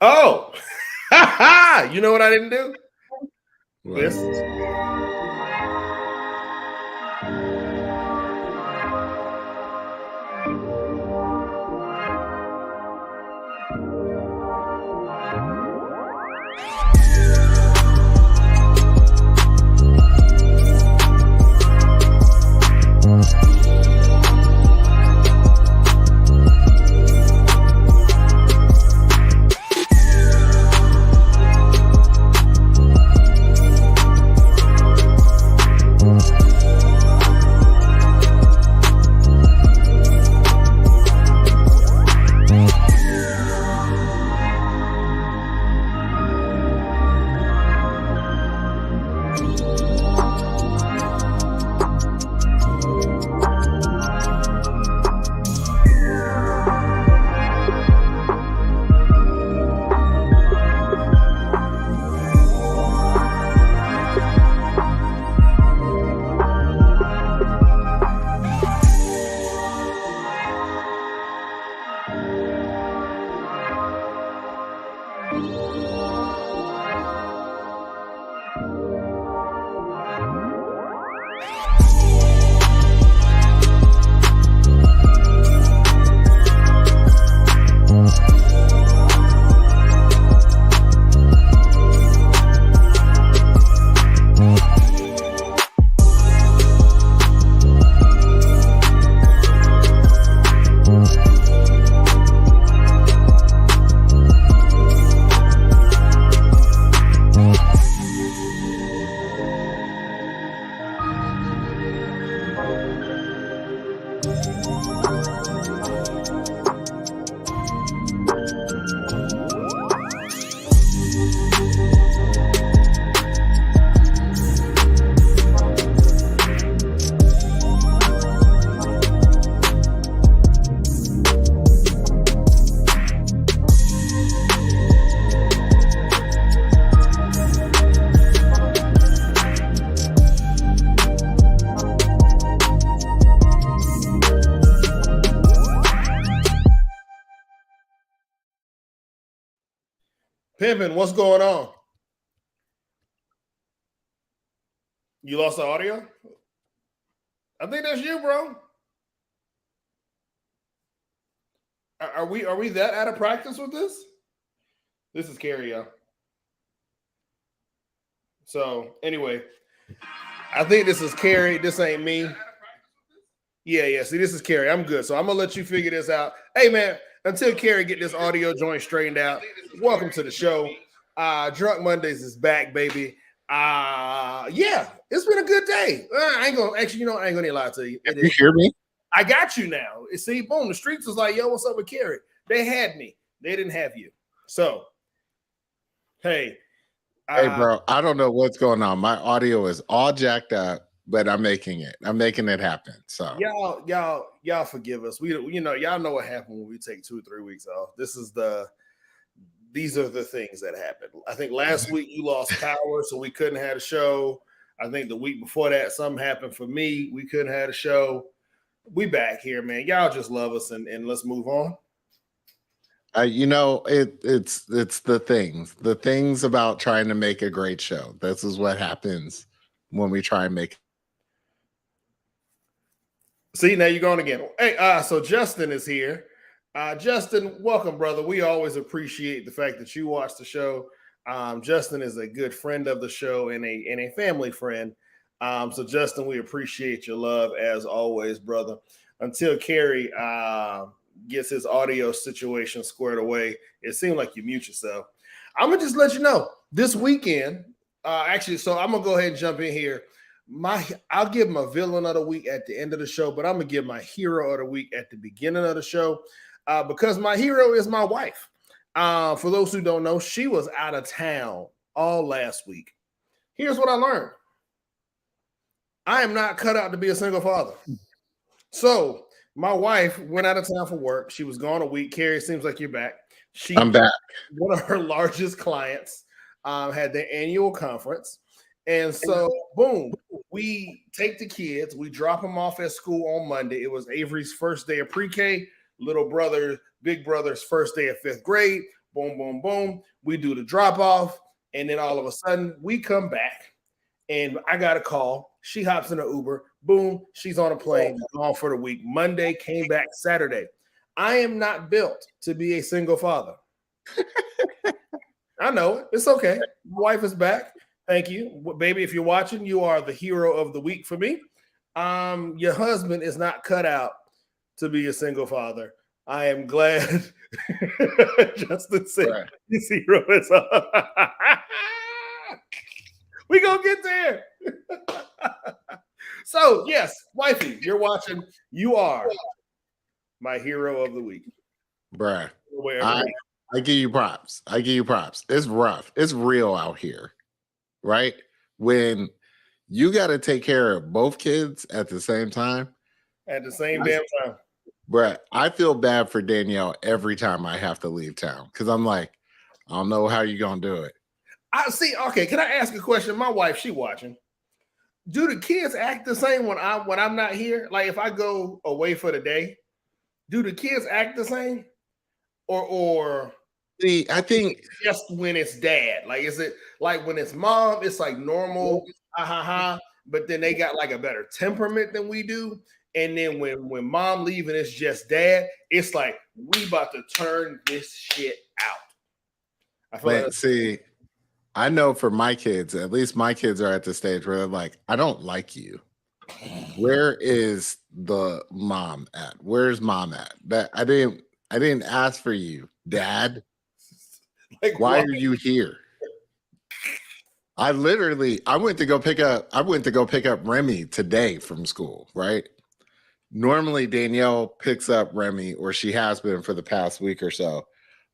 Oh, you know what I didn't do? What? This. Pimpin', what's going on? You lost the audio? I think that's you, bro. Are we that out of practice with this? This is Carrie, y'all. So anyway, I think this is Carrie. This ain't me. Yeah. See, this is Carrie. I'm good. So I'm gonna let you figure this out. Hey, man. Until Carrie get this audio joint straightened out, welcome to the show. Drunk Mondays is back, baby. Yeah, it's been a good day. I ain't gonna lie to you. You hear me? I got you now. See, boom, the streets was like, yo, what's up with Carrie? They had me. They didn't have you. So, hey. Hey, bro, I don't know what's going on. My audio is all jacked up, but I'm making it. I'm making it happen. So y'all forgive us. Y'all know what happened when we take 2 or 3 weeks off. These are the things that happened. I think last week you lost power, so we couldn't have a show. I think the week before that, something happened for me. We couldn't have a show. We back here, man. Y'all just love us, and let's move on. It's the things about trying to make a great show. This is what happens when we try and make. See, now you're going again. Hey, so Justin is here. Justin, welcome, brother. We always appreciate the fact that you watch the show. Justin is a good friend of the show and a family friend. So Justin, we appreciate your love as always, brother. Until Carrie gets his audio situation squared away, it seemed like you mute yourself. I'm gonna just let you know this weekend. So I'm gonna go ahead and jump in here. I'll give my villain of the week at the end of the show, but I'm gonna give my hero of the week at the beginning of the show because my hero is my wife. For those who don't know, she was out of town all last week. Here's what I learned. I am not cut out to be a single father. So my wife went out of town for work. She was gone a week. Carrie, it seems like you're back. I'm back. One of her largest clients had their annual conference. And so, boom, we take the kids. We drop them off at school on Monday. It was Avery's first day of pre-K, little brother, big brother's first day of 5th grade. Boom, boom, boom. We do the drop off, and then all of a sudden we come back, and I got a call. She hops in an Uber. Boom, she's on a plane, gone for the week. Monday, came back Saturday. I am not built to be a single father. I know it. It's okay. My wife is back. Thank you, baby. If you're watching, you are the hero of the week for me. Your husband is not cut out to be a single father. I am glad Justin said Right. his hero is we gonna get there. So yes, wifey, you're watching. You are my hero of the week. Bruh. I give you props. I give you props. It's rough. It's real out here, right? When you got to take care of both kids at the same time. At the same damn time. Bruh, I feel bad for Danielle every time I have to leave town because I'm like, I don't know how you're going to do it. I see. Okay, can I ask a question? My wife, she watching. Do the kids act the same when I'm not here? Like if I go away for the day, do the kids act the same? Or see, I think just when it's dad, like is it like when it's mom, it's like normal, but then they got like a better temperament than we do. And then when mom leaving, it's just dad, it's like we about to turn this shit out. I feel see, I know for my kids, at least my kids are at the stage where they're like, I don't like you. Where is the mom at? Where's mom at? That I didn't ask for you, Dad. Like, why are you here? I went to go pick up Remy today from school, right? Normally Danielle picks up Remy, or she has been for the past week or so.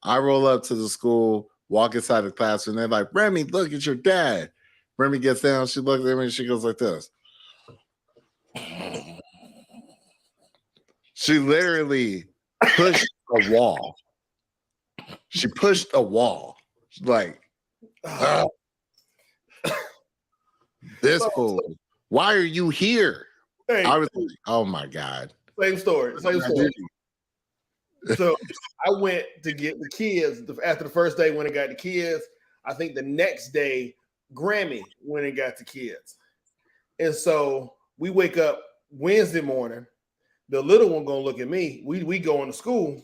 I roll up to the school, walk inside the classroom, they're like, Remy, look, it's your dad. Remy gets down, she looks at me, and she goes like this. She literally pushed a wall. She pushed a wall. She's like, this fool. Why are you here? Hey, I was like, oh my God. Same story. So I went to get the kids after the first day when I got the kids. I think the next day, Grammy went and got the kids. And so we wake up Wednesday morning. The little one gonna look at me. We going to school.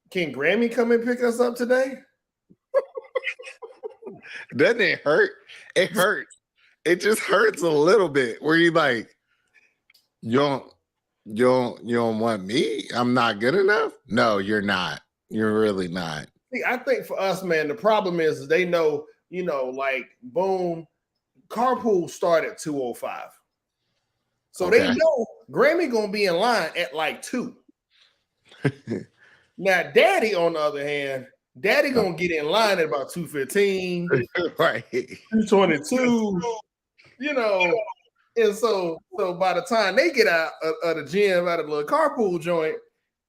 Can Grammy come and pick us up today? Doesn't it hurt? It hurts. It just hurts a little bit. Where you like, you don't want me? I'm not good enough? No, you're not. You're really not. See, I think for us, man, the problem is they know, like boom, carpool start at 2:05. So okay. They know Grammy gonna be in line at like 2. Now, Daddy, on the other hand, Daddy gonna get in line at about 2:15, right? 2:22, And so by the time they get out of the gym, out of the little carpool joint,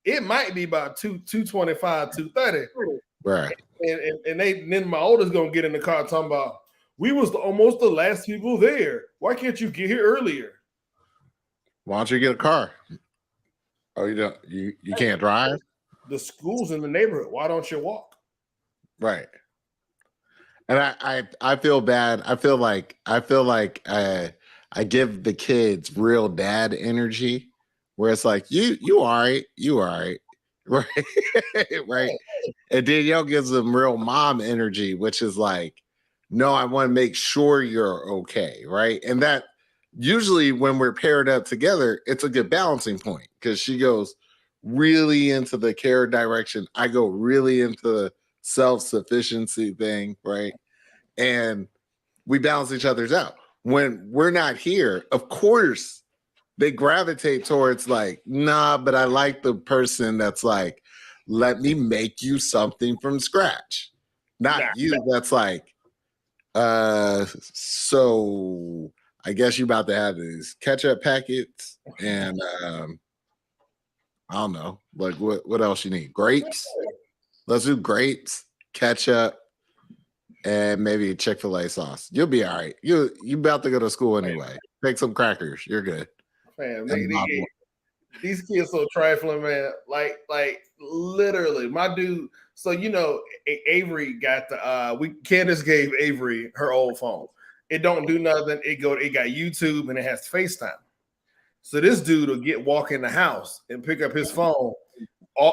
it might be about 2:25, 2:30. Right. And then my oldest gonna get in the car talking about, we was almost the last people there. Why can't you get here earlier? Why don't you get a car? Oh, you don't? You can't drive? The school's in the neighborhood. Why don't you walk? Right. And I feel bad. I feel like I give the kids real dad energy, where it's like you all right, right, right. And Danielle gives them real mom energy, which is like, no, I want to make sure you're okay, right? And that usually when we're paired up together, it's a good balancing point because she goes really into the care direction. I go really into the self-sufficiency thing, right? And we balance each other's out. When we're not here, of course, they gravitate towards like, nah, but I like the person that's like, let me make you something from scratch. Not you that's like, so I guess you're about to have these ketchup packets and I don't know, like what else you need? Grapes? Let's do grapes, ketchup, and maybe Chick-fil-A sauce. You'll be all right. You about to go to school anyway. Take some crackers. You're good. Man, these kids so trifling, man. Like literally, my dude. So Avery got the Candace gave Avery her old phone. It don't do nothing. It got YouTube and it has FaceTime. So this dude will walk in the house and pick up his phone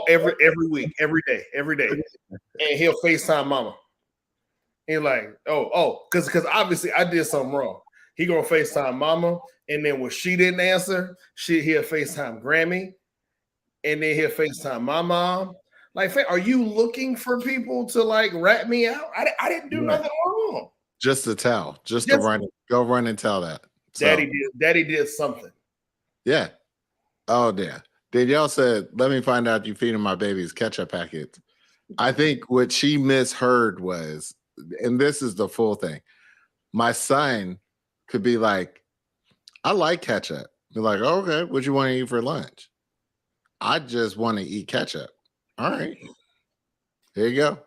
every week, every day, and he'll FaceTime mama. He's like, because obviously I did something wrong. He gonna FaceTime mama, and then when she didn't answer, he'll FaceTime Grammy, and then he'll FaceTime my mom. Like, are you looking for people to like rat me out? I didn't do nothing wrong. Just to tell, just to go run and tell that. Daddy did something. Yeah. Oh, yeah. Danielle said, let me find out you feeding my babies ketchup packets. I think what she misheard was, and this is the full thing, my son could be like, I like ketchup. Be like, oh, okay, what you want to eat for lunch? I just want to eat ketchup. All right. There you go.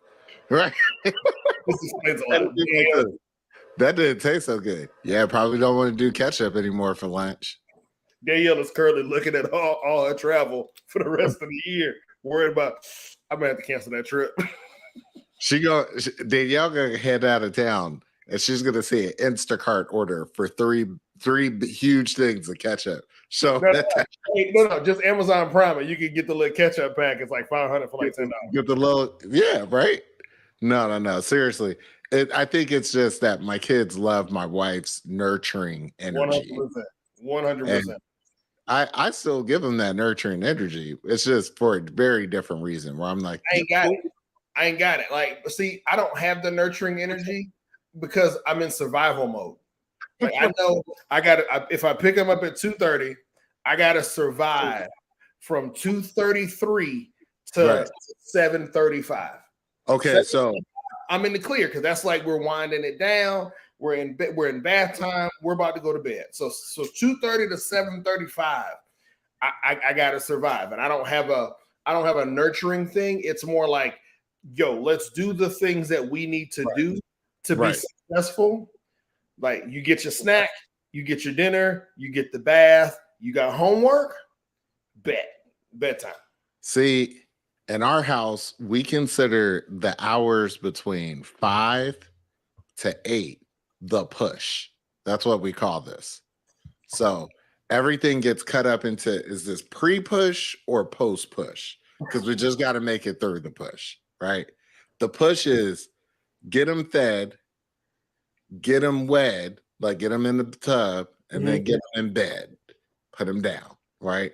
Right. That didn't taste so good. Yeah, probably don't want to do ketchup anymore for lunch. Danielle is currently looking at all her travel for the rest of the year, worried about, I'm going to have to cancel that trip. Danielle gonna head out of town, and she's gonna see an Instacart order for three huge things of ketchup. So no, just Amazon Prime, and you can get the little ketchup pack. It's like $500 for like $10. Get the little, yeah, right. No, seriously. I think it's just that my kids love my wife's nurturing energy. 100%. I still give them that nurturing energy. It's just for a very different reason. Where I'm like, I ain't got it. Like, see, I don't have the nurturing energy because I'm in survival mode. Like, I know I got to. If I pick them up at 2:30, I got to survive from 2:33 to 7:35. Okay, so I'm in the clear because that's like we're winding it down. We're in bath time. We're about to go to bed. So 2:30 to 7:35, I got to survive, and I don't have a nurturing thing. It's more like, yo, let's do the things that we need to do to be successful. Like, you get your snack, you get your dinner, you get the bath, you got homework, bedtime. See, in our house, we consider the hours between 5 to 8 the push. That's what we call this. So everything gets cut up into, is this pre-push or post-push? Because we just got to make it through the push, right? The push is get them fed, get them wed, like get them in the tub, and then get them in bed, put them down, right?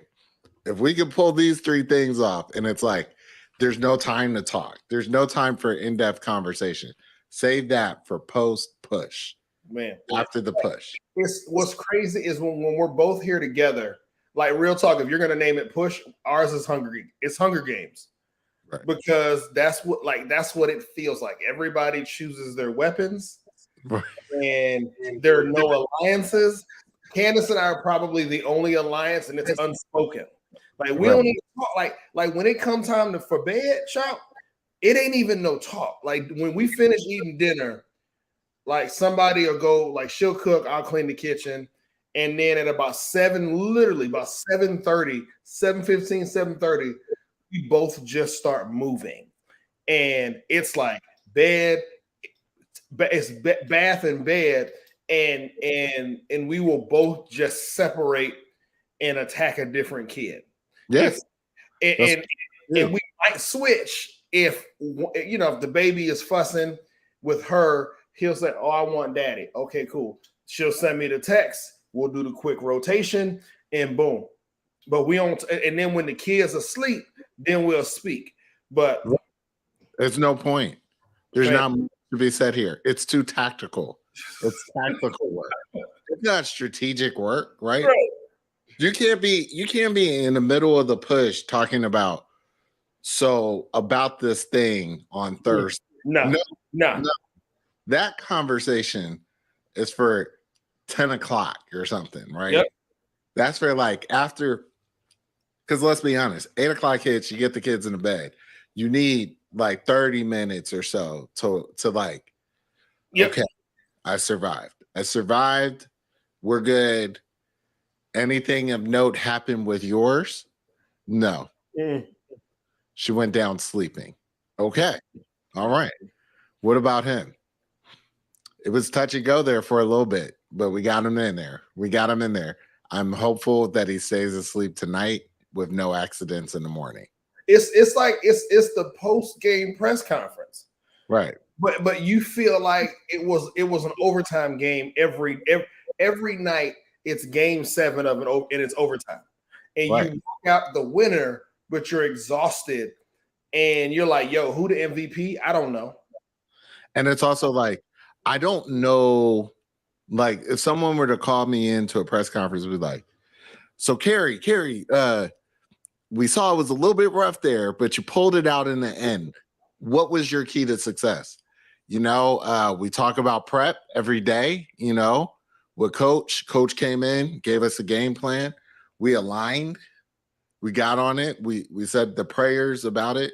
If we can pull these three things off, and it's like, there's no time to talk. There's no time for in-depth conversation. Save that for post-push. Man, after the push. What's crazy is when we're both here together, like, real talk, if you're going to name it push, ours is It's Hunger Games. Right. Because that's what it feels like. Everybody chooses their weapons, and there are no alliances. Candace and I are probably the only alliance, and it's unspoken. Like, we don't even talk. Like when it comes time for bed, Chop, it ain't even no talk. Like, when we finish eating dinner, like, somebody will go, like, she'll cook, I'll clean the kitchen, and then at about 7:30, 7:15, 7:30, we both just start moving, and it's like bed, it's bath and bed, and we will both just separate and attack a different kid. Yes, and we might switch if if the baby is fussing with her. He'll say, "Oh, I want daddy." Okay, cool. She'll send me the text. We'll do the quick rotation, and boom. But we don't. And then when the kid's asleep, then we'll speak. But there's no point. There's not much to be said here. It's too tactical. It's tactical work. It's not strategic work, right? You can't be in the middle of the push talking about this thing on Thursday. No. That conversation is for 10 o'clock or something, right? Yep. That's for like after, because let's be honest, 8 o'clock hits, you get the kids in the bed. You need like 30 minutes or so to like, okay, I survived. We're good. Anything of note happened with yours? No. She went down sleeping. Okay. All right. What about him? It was touch and go there for a little bit, but we got him in there. I'm hopeful that he stays asleep tonight with no accidents in the morning. It's like it's the post game press conference, right? But you feel like it was an overtime game every night. It's game 7 of an and it's overtime, and right. you walk out the winner, but you're exhausted, and you're like, "Yo, who the MVP? I don't know." And it's also like, I don't know. Like, if someone were to call me into a press conference, we'd be like, "So Carrie, we saw it was a little bit rough there, but you pulled it out in the end. What was your key to success?" We talk about prep every day, with coach came in, gave us a game plan. We aligned, we got on it. We said the prayers about it.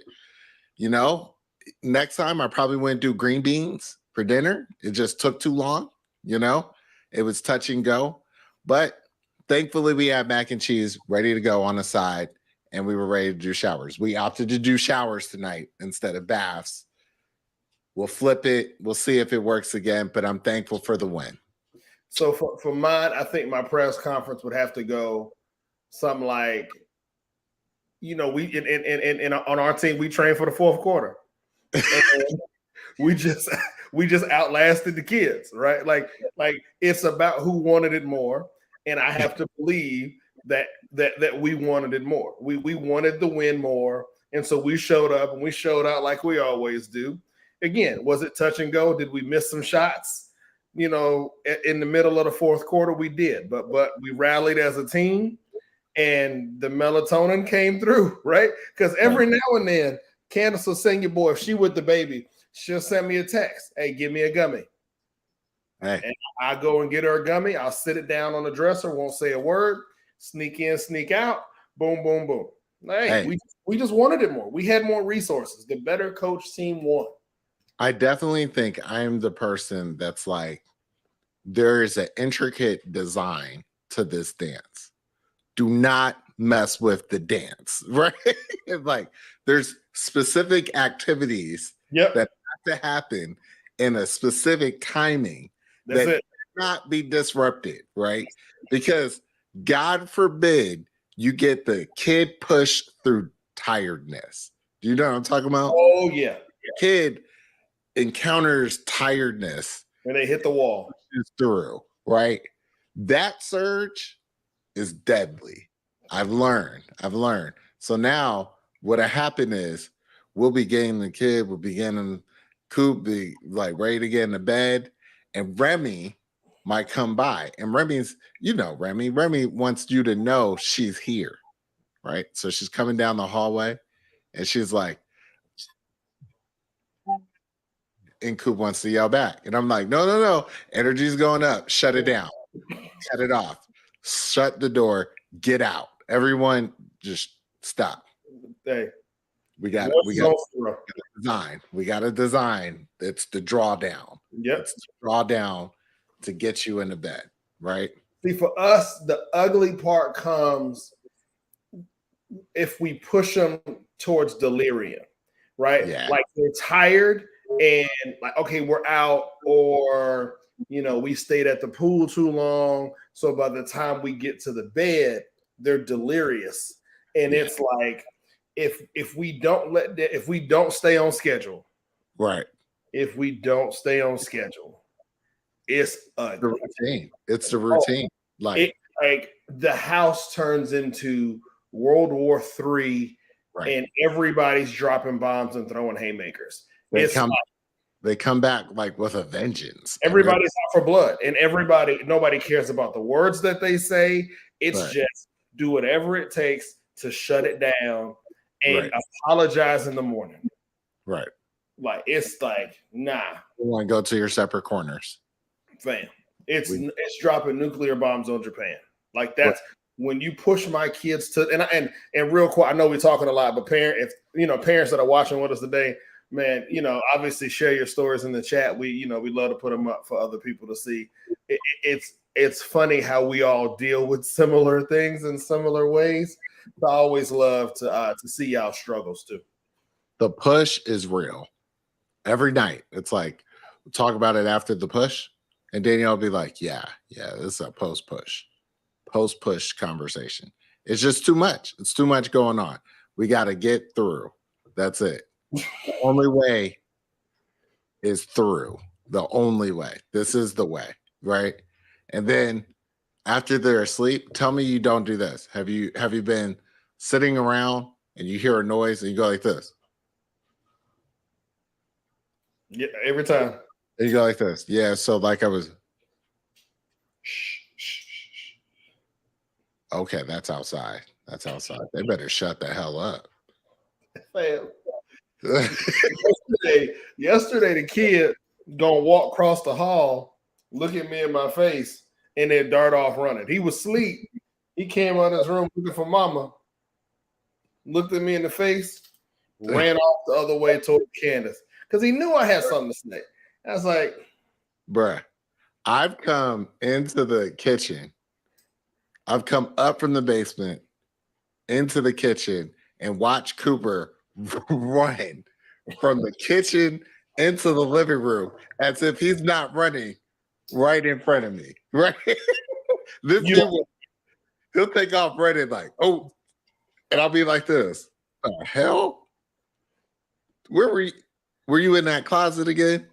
Next time I probably wouldn't do green beans for dinner. It just took too long. It was touch and go, but thankfully we had mac and cheese ready to go on the side. And we were ready to do showers. We opted to do showers tonight instead of baths. We'll flip it. We'll see if it works again, but I'm thankful for the win. So for mine, I think my press conference would have to go something like, we on our team, we trained for the fourth quarter. we just outlasted the kids, right? Like it's about who wanted it more. And I have to believe that we wanted it more. We wanted the win more. And so we showed up and we showed out like we always do. Again, was it touch and go? Did we miss some shots? In the middle of the fourth quarter, we did, but we rallied as a team and the melatonin came through, right? Because every now and then, Candace will send your boy, if she with the baby, she'll send me a text. Hey, give me a gummy. Hey. And I go and get her a gummy. I'll sit it down on the dresser, won't say a word, sneak in, sneak out, boom, boom, boom. Hey. We just wanted it more. We had more resources. The better coach team won. I definitely think I'm the person that's like, there is an intricate design to this dance. Do not mess with the dance, right? Like, there's specific activities that have to happen in a specific timing that cannot be disrupted, right? Because God forbid you get the kid pushed through tiredness. Do you know what I'm talking about? Oh, yeah. Kid encounters tiredness and they hit the wall through, right? That surge is deadly. I've learned. So now what happened is we'll be getting the kid, we'll be getting Coop, be like ready to get in the bed, and Remy might come by. And Remy's, Remy wants you to know she's here, right? So she's coming down the hallway and she's like, and Coop wants to yell back. And I'm like, no. Energy's going up. Shut it down. Cut it off. Shut the door. Get out. Everyone just stop. Hey. We got a design. We got a design. It's the drawdown. Yep. It's the drawdown to get you in the bed, right? See, for us, the ugly part comes if we push them towards delirium, right? Yeah. Like they're tired and like, okay, we're out, or we stayed at the pool too long. So by the time we get to the bed, they're delirious. And it's like, if we don't stay on schedule, right? If we don't stay on schedule, it's the routine. It's the routine. Like the house turns into World War III, and everybody's dropping bombs and throwing haymakers. They come back like with a vengeance. Everybody's out for blood, and nobody cares about the words that they say. It's just do whatever it takes to shut it down and apologize in the morning. Right. Like, it's like, nah. You want to go to your separate corners. Fam. It's dropping nuclear bombs on Japan. Like, that's when you push my kids to, and real quick, I know we're talking a lot, but parents that are watching with us today, man, obviously share your stories in the chat. We love to put them up for other people to see. It's funny how we all deal with similar things in similar ways. I always love to see y'all struggles too. The push is real. Every night, it's like we'll talk about it after the push, and Danielle will be like, "Yeah, this is a post push conversation. It's just too much. It's too much going on. We got to get through. That's it. The only way is through. The only way. This is the way, right? And then after they're asleep, tell me you don't do this. Have you been sitting around and you hear a noise and you go like this? Yeah, every time. And you go like this. Yeah. So like I was. Okay, that's outside. That's outside. They better shut the hell up. Fam. Yesterday, the kid gonna walk across the hall, look at me in my face, and then dart off running. He was asleep. He came out of his room looking for mama, looked at me in the face, ran off the other way toward Candace because he knew I had something to say. I was like, bruh, I've come into the kitchen. I've come up from the basement into the kitchen and watched Cooper run from the kitchen into the living room as if he's not running right in front of me. Right? This dude, he'll take off running like, oh, and I'll be like this. The hell? Where were you? Were you in that closet again?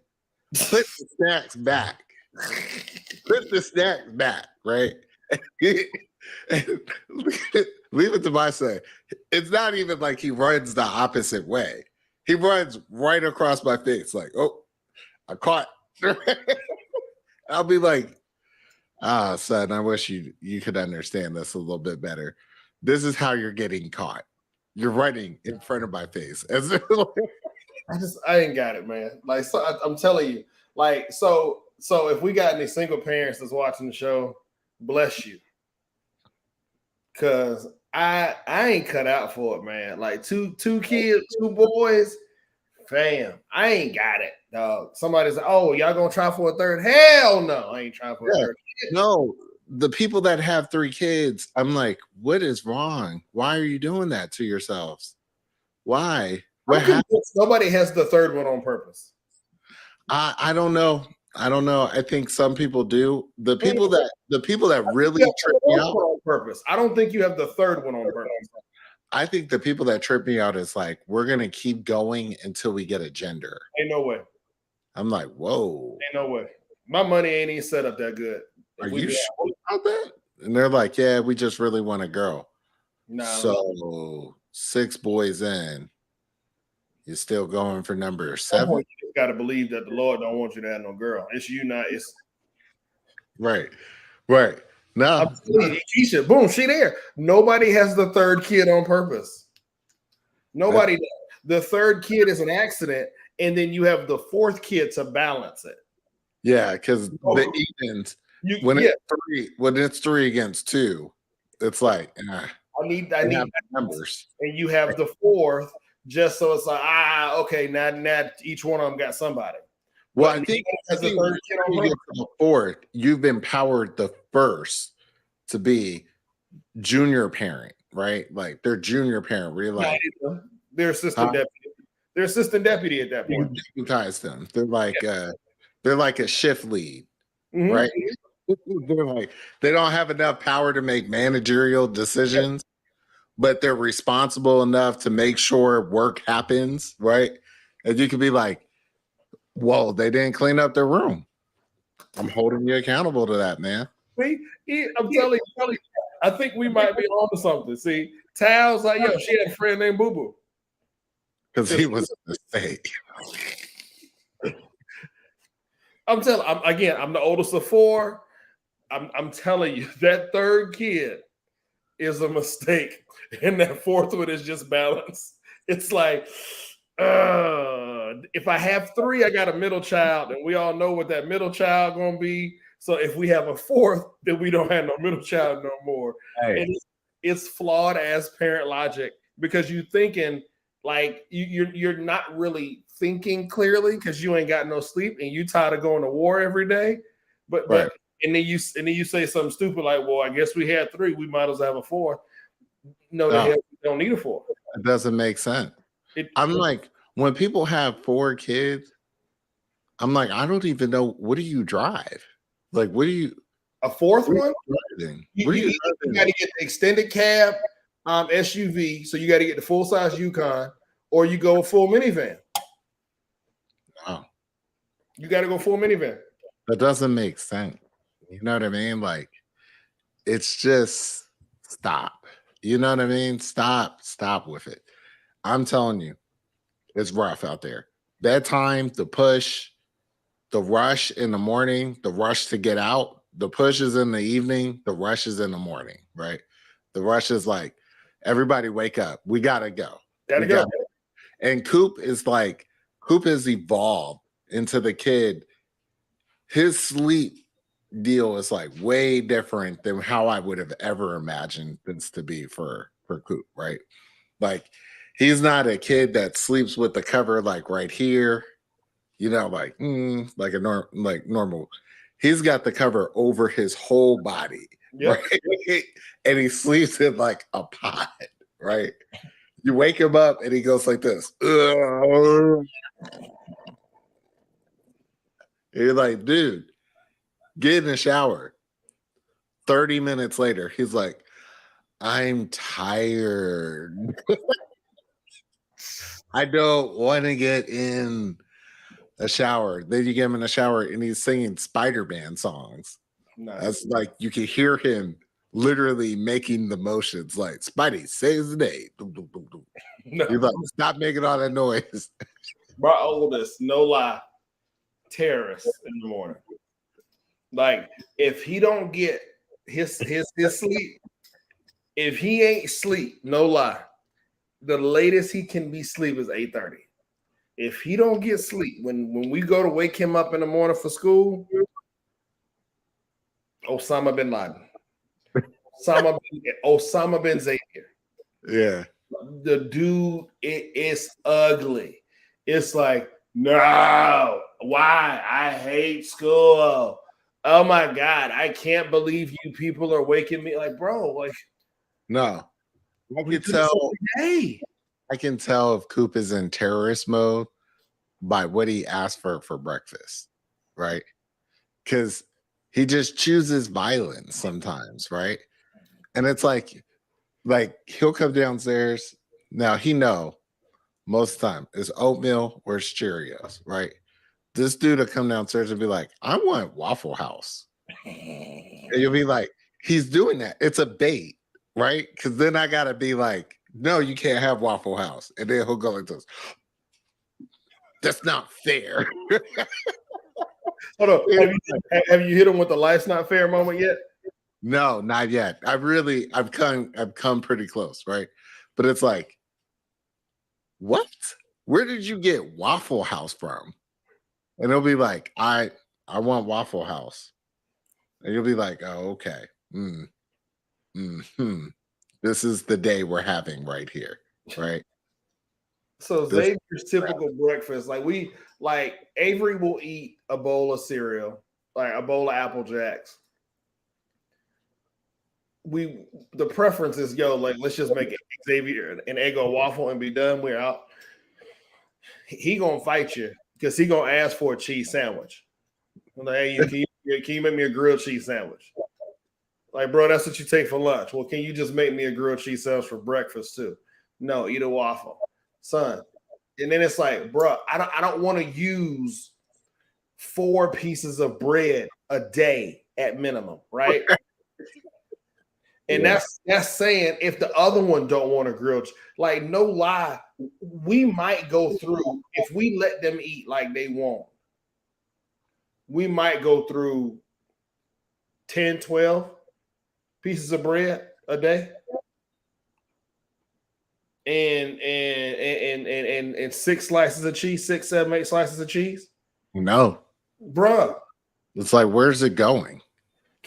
Put the snacks back. Put the snacks back, right? Leave it to my son. It's not even like he runs the opposite way. He runs right across my face, like, oh, I caught. I'll be like, son, I wish you could understand this a little bit better. This is how you're getting caught. You're running in front of my face. I ain't got it, man. Like, so I'm telling you, like, so if we got any single parents that's watching the show, bless you. Cause I ain't cut out for it, man. Like two kids, two boys, fam. I ain't got it, dog. Somebody's like, oh, y'all gonna try for a third? Hell no, I ain't trying for a third kid. No, the people that have 3 kids, I'm like, what is wrong? Why are you doing that to yourselves? Why? What happened? Nobody has the third one on purpose. I don't know. I think some people do. The people that really trip me out on purpose. I don't think you have the third one on purpose. I think the people that trip me out is like, we're gonna keep going until we get a gender. Ain't no way. I'm like, whoa. Ain't no way. My money ain't even set up that good. Are you sure about that? And they're like, yeah, we just really want a girl. No. So 6 boys in. You're still going for number 7. You just got to believe that the Lord don't want you to have no girl. It's you, not it's right. No, Keisha, boom, she there. Nobody has the third kid on purpose. Nobody does. The third kid is an accident, and then you have the 4th kid to balance it. Yeah, because the evens when it's 3 against 2, it's like I need numbers, and you have the 4th. Just so it's like, okay, now each one of them got somebody. Well, I think as the 3rd kid on the 4th, you've empowered the 1st to be junior parent, right? Like they're junior parent. Where you're like, they're assistant deputy. They're assistant deputy at that point. You deputize them. They're like a shift lead, right? They're like they don't have enough power to make managerial decisions. But they're responsible enough to make sure work happens, right? And you could be like, whoa, they didn't clean up their room. I'm holding you accountable to that, man. See, I'm telling you, I think we might be on to something. See, Tal's like, yo, she had a friend named Boo Boo. Because he was a mistake. I'm the oldest of 4. I'm telling you, that 3rd kid is a mistake. And that 4th one is just balance. It's like, if I have 3, I got a middle child, and we all know what that middle child gonna be. So if we have a 4th, then we don't have no middle child no more. Hey. And it's flawed as parent logic because you thinking like you're not really thinking clearly because you ain't got no sleep and you tired of going to war every day. But and then you say something stupid like, well, I guess we had 3, we might as well have a 4th. No, we don't need a 4th. It doesn't make sense. I'm like, when people have 4 kids, I'm like, I don't even know, what do you drive? Like, a fourth what are one? you driving? You, What are you, you you driving? got to get the extended cab SUV, so you got to get the full size Yukon, or you go full minivan. Oh, You got to go full minivan. that doesn't make sense. You know what I mean? Like, it's just stop. You know what I mean? Stop with it. I'm telling you, it's rough out there. That time, the push, the rush in the morning, the rush to get out, the push is in the evening, the rush is in the morning, right? The rush is like, everybody wake up. We gotta go. Got to We go. got And Coop has evolved into the kid. His sleep deal is like way different than how I would have ever imagined this to be for Coop, right? Like, he's not a kid that sleeps with the cover like right here, like like normal. He's got the cover over his whole body, Yep. right? And he sleeps in like a pot, right? You wake him up and he goes like this. Ugh. You're like, dude, get in the shower. 30 minutes later, he's like, I'm tired. I don't want to get in a shower. Then you get him in a shower and he's singing Spider-Man songs. Nice. That's like, you can hear him literally making the motions like Spidey saves the day. No. He's like, stop making all that noise. My oldest, no lie, terrorist in the morning. Like, if he don't get his sleep, if he ain't sleep, no lie, the latest he can be sleep is 8:30. If he don't get sleep, when we go to wake him up in the morning for school, Osama bin Laden, Osama bin Zayd. Yeah. The dude, it is ugly. It's like, no, why? I hate school. Oh my God, I can't believe you people are waking me. Like, bro, like, No. I we can do this tell every day. I can tell if Coop is in terrorist mode by what he asked for breakfast, right? Because he just chooses violence sometimes, right? And it's like he'll come downstairs. Now he know most of the time it's oatmeal or it's Cheerios, right? This dude will come downstairs and be like, I want Waffle House. And you'll be like, he's doing that. It's a bait, right? Because then I gotta be like, no, you can't have Waffle House. And then he'll go like this. That's not fair. Hold on. Have you hit him with the life's not fair moment yet? No, not yet. I've come pretty close, right? But it's like, what? Where did you get Waffle House from? And he'll be like, I want Waffle House. And you'll be like, oh, okay. This is the day we're having right here, right? So This Xavier's typical breakfast, like Avery will eat a bowl of cereal, like a bowl of Apple Jacks. The preference is, like, let's just make Xavier an Eggo waffle and be done. We're out. He gonna fight you because he gonna ask for a cheese sandwich. I'm like, hey, can you make me a grilled cheese sandwich? Like, bro, that's what you take for lunch. Well, can you just make me a grilled cheese sandwich for breakfast too? No, eat a waffle, son. And then it's like, bro, I don't want to use 4 pieces of bread a day at minimum, right? And that's saying if the other one don't want to grill, like, no lie, we might go through, if we let them eat like they want, we might go through 10, 12 pieces of bread a day. And 6 slices of cheese, 6, 7, 8 slices of cheese. No. Bruh. It's like, where's it going?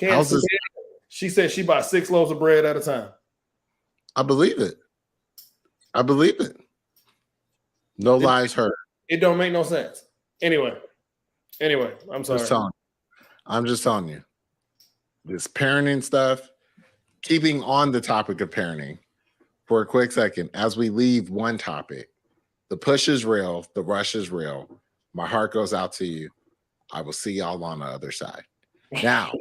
How's this? She said she bought 6 loaves of bread at a time. I believe it. No lies heard. It don't make no sense. Anyway, I'm sorry. I'm just telling you. This parenting stuff, keeping on the topic of parenting for a quick second, as we leave one topic, The push is real. The rush is real. My heart goes out to you. I will see y'all on the other side. Now,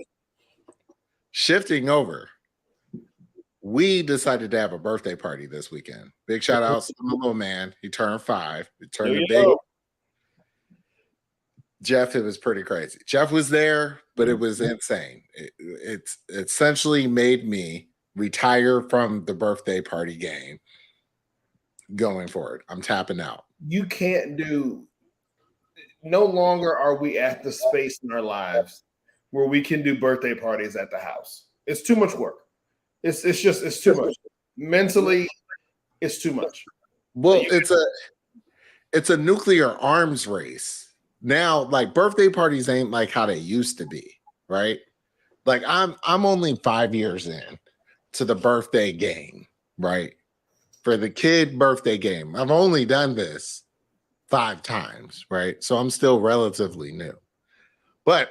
shifting over, we decided to have a birthday party this weekend. Big shout out to my little man. He turned 5. He turned a big. Jeff, it was pretty crazy. Jeff was there, but it was insane. It essentially made me retire from the birthday party game going forward. I'm tapping out. You can't do, no longer are we at the space in our lives where we can do birthday parties at the house. It's too much work. It's too much. Mentally, it's too much. Well, it's a nuclear arms race. Now, like birthday parties ain't like how they used to be, right? Like I'm only 5 years in to the birthday game, right? For the kid birthday game. I've only done this 5 times, right? So I'm still relatively new. But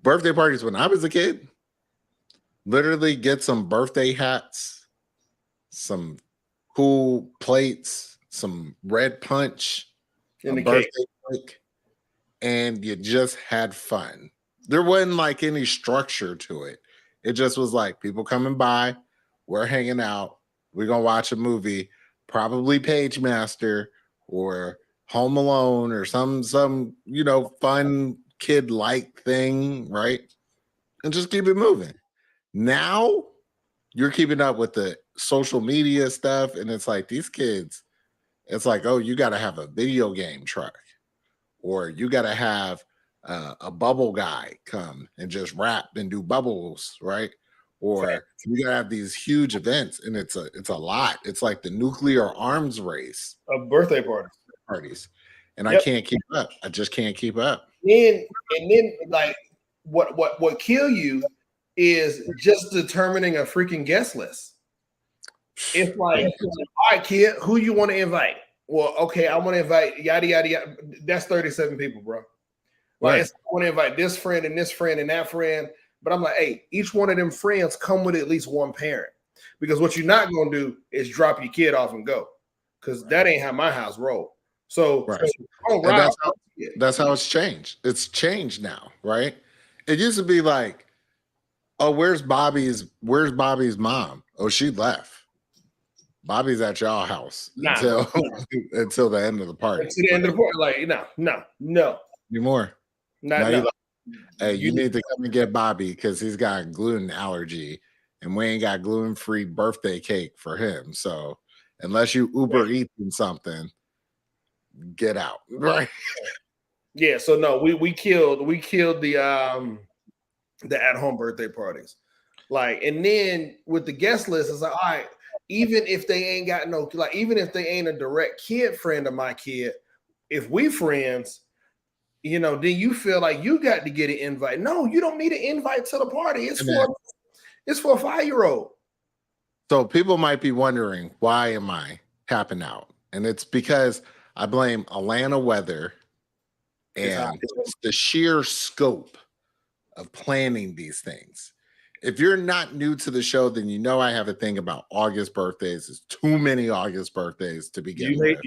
birthday parties when I was a kid, literally get some birthday hats, some cool plates, some red punch, In a birthday cake, and you just had fun. There wasn't like any structure to it. It just was like people coming by, we're hanging out, we're gonna watch a movie, probably Page Master or Home Alone or some fun kid like thing, right? And just keep it moving. Now you're keeping up with the social media stuff, and it's like these kids, it's like, oh, you got to have a video game truck, or you got to have a bubble guy come and just rap and do bubbles, right? Or you got to have these huge events, and it's a lot. It's like the nuclear arms race of birthday parties, and I can't keep up. I just can't keep up. And then like what kill you is just determining a freaking guest list. It's like, all right, kid, who you want to invite? Well, okay, I want to invite yada yada yada. That's 37 people, bro. Like, I want to invite this friend and this friend and that friend. But I'm like, hey, each one of them friends come with at least one parent. Because what you're not gonna do is drop your kid off and go. Because that ain't how my house roll. So that's how it's changed. It's changed now, right? It used to be like, oh, where's Bobby's mom? Oh, she left. Bobby's at y'all house until the end of the party. Until the end of the party, like no anymore. No. Hey, you need to come and get Bobby because he's got a gluten allergy, and we ain't got gluten-free birthday cake for him. So unless you Uber eating something, get out, right? Yeah. So no, we killed the at-home birthday parties, like, and then with the guest list, it's like, all right. Even if they ain't got even if they ain't a direct kid friend of my kid, if we friends, then you feel like you got to get an invite. No, you don't need an invite to the party. It's for a 5-year-old. So people might be wondering, why am I tapping out? And it's because I blame Atlanta weather and the sheer scope of planning these things. If you're not new to the show, then you know I have a thing about August birthdays. There's too many August birthdays to begin with.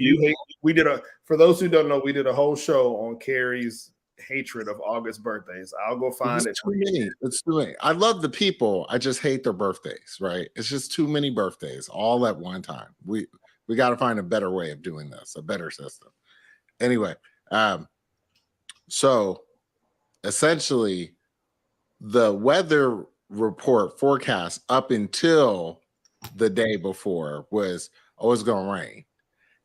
For those who don't know, we did a whole show on Carrie's hatred of August birthdays. I'll go find it. Too many. It's too many. I love the people. I just hate their birthdays, right? It's just too many birthdays all at one time. We got to find a better way of doing this, a better system. Anyway, so essentially the weather report forecast up until the day before was, oh, it's gonna rain,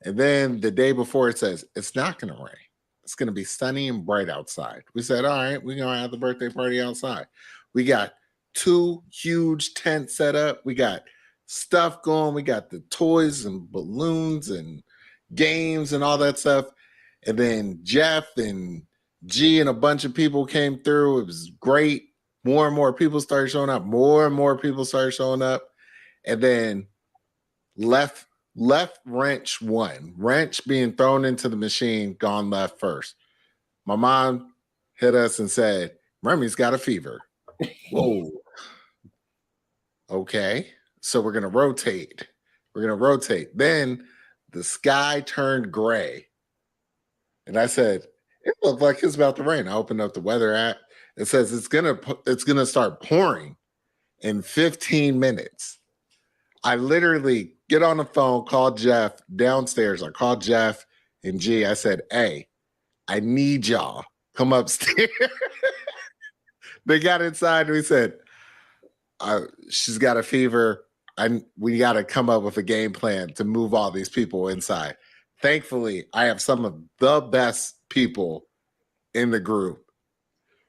and then the day before it says it's not gonna rain, it's gonna be sunny and bright outside. We said, all right, we're gonna have the birthday party outside. We got 2 huge tents set up, we got stuff going, we got the toys and balloons and games and all that stuff, and then Jeff and G and a bunch of people came through. It was great. More and more people started showing up. More and more people started showing up. And then left wrench won. Wrench being thrown into the machine, gone left first. My mom hit us and said, Remy's got a fever. Whoa. Okay. So we're going to rotate. Then the sky turned gray. And I said, it looked like it's about to rain. I opened up the weather app. It says it's gonna start pouring in 15 minutes. I literally get on the phone, call Jeff downstairs. I called Jeff and G. I said, hey, I need y'all. Come upstairs. They got inside and we said, she's got a fever. We got to come up with a game plan to move all these people inside. Thankfully, I have some of the best people in the group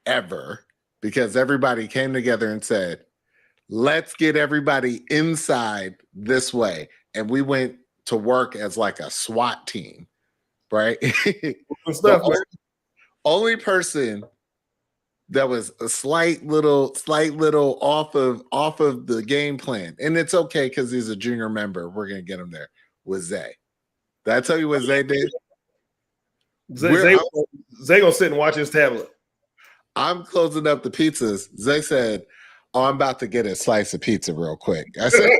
ever because everybody came together and said, let's get everybody inside this way. And we went to work as like a SWAT team, right? The only person that was a slight little off of the game plan, and it's okay because he's a junior member. We're gonna get him there. Was Zay? Did I tell you what Zay did? Zay gonna sit and watch his tablet. I'm closing up the pizzas. Zay said, "Oh, I'm about to get a slice of pizza real quick." I said,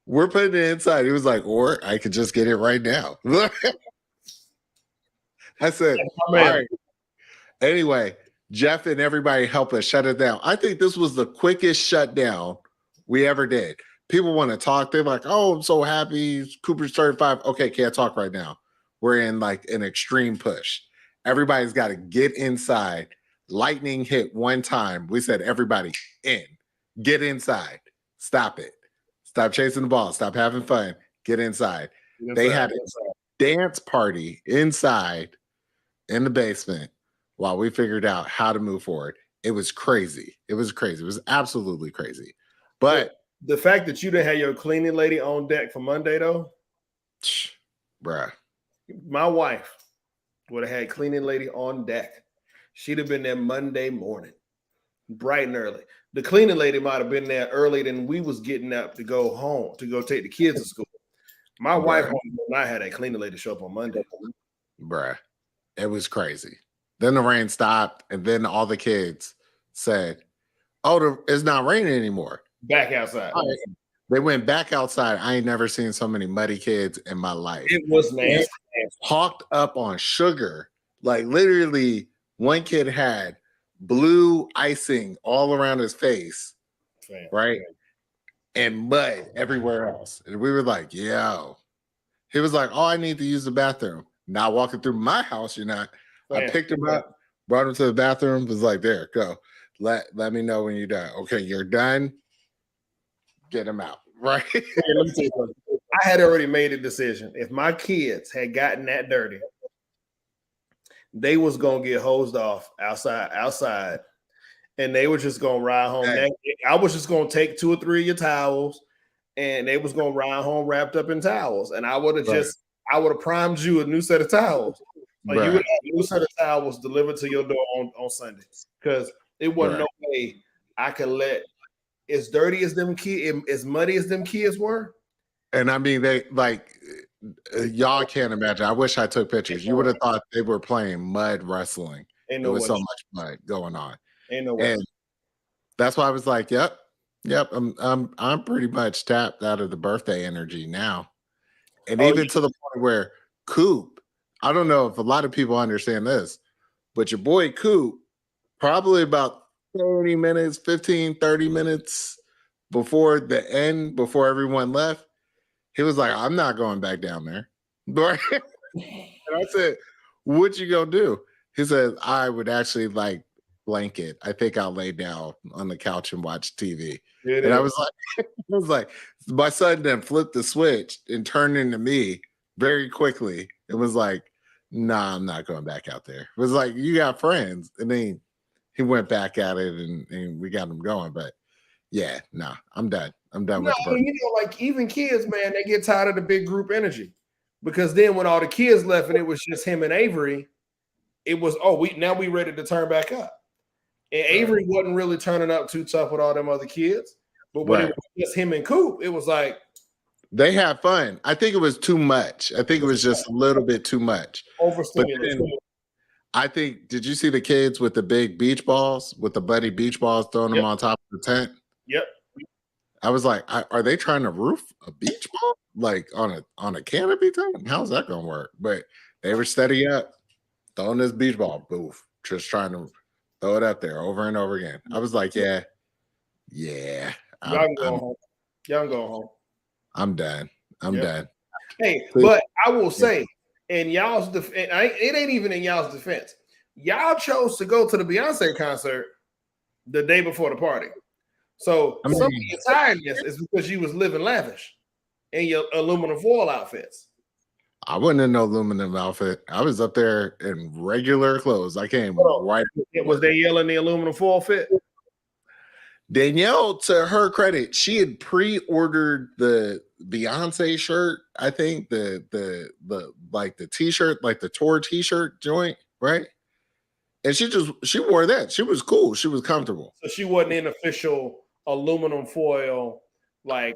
"We're putting it inside." He was like, "Or I could just get it right now." I said, "All right." Anyway, Jeff and everybody helped us shut it down. I think this was the quickest shutdown we ever did. People want to talk. They're like, oh, I'm so happy. Cooper's 35. Okay, can't talk right now. We're in like an extreme push. Everybody's got to get inside. Lightning hit one time. We said, everybody in. Get inside. Stop it. Stop chasing the ball. Stop having fun. Get inside. They had a dance party inside in the basement while we figured out how to move forward. It was crazy. It was crazy. It was absolutely crazy. But the fact that you didn't have your cleaning lady on deck for Monday, though, bruh, my wife would have had cleaning lady on deck. She'd have been there Monday morning, bright and early. The cleaning lady might have been there earlier than we was getting up to go home, to go take the kids to school. My wife and I had a cleaning lady show up on Monday. Bruh, it was crazy. Then the rain stopped, and then all the kids said, oh, it's not raining anymore. Back outside. They went back outside. I ain't never seen so many muddy kids in my life. It was nasty. Hawked up on sugar. Like literally, one kid had blue icing all around his face, right? And mud everywhere else. And we were like, yo. He was like, oh, I need to use the bathroom. Not walking through my house, you're not. I picked him up, brought him to the bathroom, was like, there, go. Let me know when you're done. Okay, you're done. Get him out, right? Let me tell you something. I had already made a decision. If my kids had gotten that dirty, they was gonna get hosed off outside, and they were just gonna ride home. Hey. I was just gonna take 2 or 3 of your towels, and they was gonna ride home wrapped up in towels. And I would have primed you a new set of towels. Like you would have a new set of towels delivered to your door on Sunday, because it wasn't no way I could let as dirty as them kids, as muddy as them kids were. And I mean, they like y'all can't imagine. I wish I took pictures. You would have thought they were playing mud wrestling. There was so much mud going on. Ain't no way. And that's why I was like, yep. I'm pretty much tapped out of the birthday energy now. And even to the point where Coop, I don't know if a lot of people understand this, but your boy Coop, probably about 30 minutes before the end, before everyone left, he was like, I'm not going back down there. And I said, what you gonna do? He said, I would actually like blanket. I think I'll lay down on the couch and watch TV. I was like, my son then flipped the switch and turned into me very quickly. It was like, nah, I'm not going back out there. It was like, you got friends. And then he went back at it and we got him going. But yeah, no, I'm done. I'm done with the birthday. You know, like even kids, man, they get tired of the big group energy. Because then when all the kids left and it was just him and Avery, it was, we ready to turn back up. And Avery wasn't really turning up too tough with all them other kids. But when it was just him and Coop, it was like they had fun. I think it was too much. I think it was just a little bit too much. Overstimulated. I think, did you see the kids with the big beach balls, with the buddy beach balls, throwing them on top of the tent? Yep. I was like, are they trying to roof a beach ball like on a canopy thing? How's that gonna work? But they were steady up, throwing this beach ball, boof, just trying to throw it up there over and over again. I was like, yeah, Y'all can go home. Y'all can go home. I'm done. I'm done. Hey, but I will say, in y'all's defense, it ain't even in y'all's defense. Y'all chose to go to the Beyonce concert the day before the party. So some of your tiredness is because you was living lavish in your aluminum foil outfits. I wasn't in no aluminum outfit. I was up there in regular clothes. I came right. Was they yelling the aluminum foil fit? Danielle, to her credit, she had pre-ordered the Beyonce shirt. I think the like the t-shirt, like the tour t-shirt joint, right? And she wore that. She was cool. She was comfortable. So she wasn't in official aluminum foil, like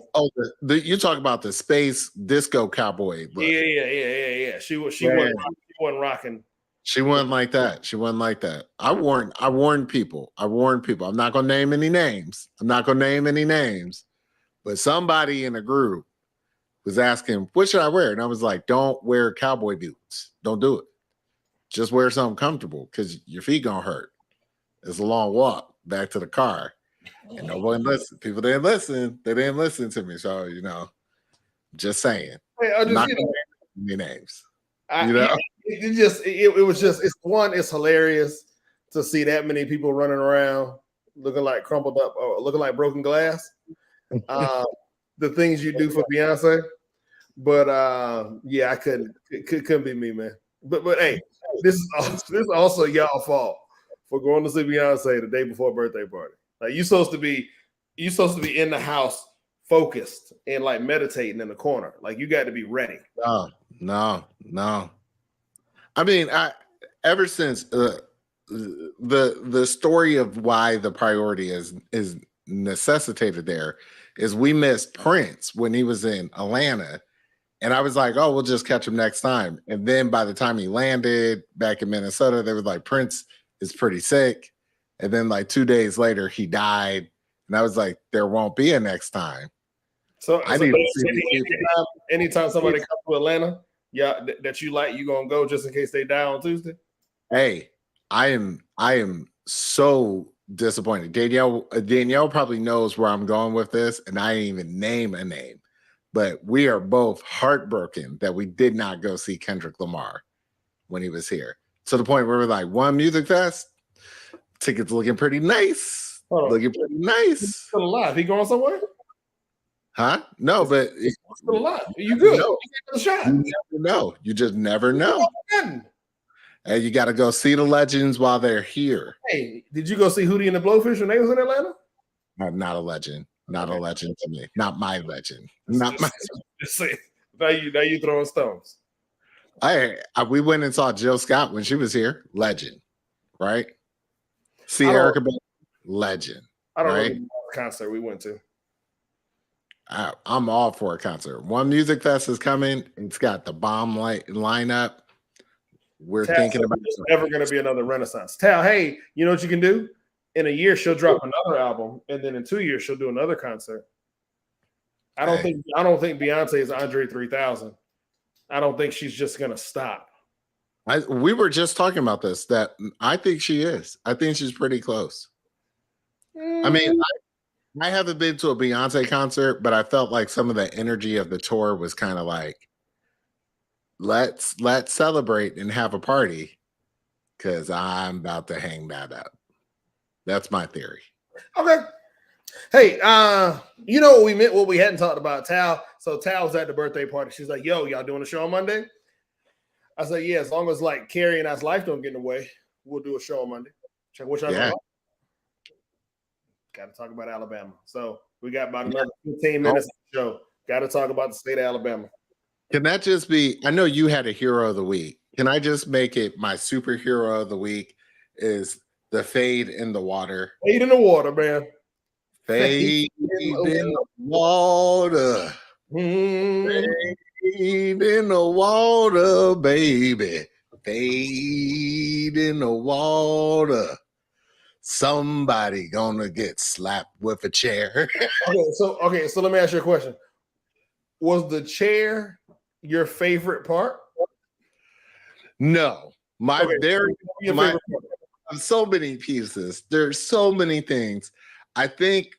you talk about the space disco cowboy look. Yeah. She wasn't rocking. She wasn't like that. She wasn't like that. I warned people. I'm not gonna name any names. But somebody in the group was asking, what should I wear? And I was like, don't wear cowboy boots. Don't do it. Just wear something comfortable because your feet gonna hurt. It's a long walk back to the car. And no one listened. People didn't listen. They didn't listen to me. So, just saying. Hey, not any names. It's hilarious to see that many people running around looking like crumpled up or looking like broken glass. The things you do for Beyonce. But I couldn't be me, man. But hey, this is also y'all fault for going to see Beyonce the day before birthday party. Like you supposed to be in the house focused and like meditating in the corner. Like you got to be ready. No. I mean, ever since the story of why the priority is necessitated there is we missed Prince when he was in Atlanta. And I was like, oh, we'll just catch him next time. And then by the time he landed back in Minnesota, they were like, Prince is pretty sick. And then like 2 days later, he died. And I was like, there won't be a next time. So anytime somebody comes to Atlanta, that you like, you gonna go just in case they die on Tuesday? Hey, I am so disappointed. Danielle probably knows where I'm going with this, and I didn't even name a name. But we are both heartbroken that we did not go see Kendrick Lamar when he was here. To the point where we're like, One Music Fest, tickets looking pretty nice. He's still alive. He going somewhere? Huh? No, but he's still alive. You good? No. You never know. You just never know. And you got to go see the legends while they're here. Hey, did you go see Hootie and the Blowfish when they was in Atlanta? Not a legend. Not a legend to me. Not my legend. Just say, now you throwing stones. We went and saw Jill Scott when she was here. Legend, right? See Erica Bell, legend. I don't know the concert we went to. I'm all for a concert. One Music Fest is coming. It's got the bomb lineup. We're thinking about there's never going to be another Renaissance. Hey, you know what you can do? In a year, she'll drop another album, and then in 2 years, she'll do another concert. I don't think Beyonce is Andre 3000. I don't think she's just going to stop. We were just talking about this. That I think she is. I think she's pretty close. I mean, I haven't been to a Beyonce concert, but I felt like some of the energy of the tour was kind of like, let's celebrate and have a party, because I'm about to hang that up. That's my theory. Okay. Hey, you know what we meant? What we hadn't talked about, Tal. So Tal was at the birthday party. She's like, "Yo, y'all doing a show on Monday?" I said, "Yeah, as long as like Carrie and I's life don't get in the way, we'll do a show on Monday." Check what y'all talking about. Got to talk about Alabama. So we got about another 15 minutes of the show. Got to talk about the state of Alabama. Can that just be? I know you had a hero of the week. Can I just make it my superhero of the week? Is the fade in the water? Fade in the water, man. Fade in the water. Fade in the water, baby. Fade in the water. somebody gonna get slapped with a chair. So let me ask you a question. Was the chair your favorite part? No, my Okay, very your my favorite part. so many pieces. There's so many things. I think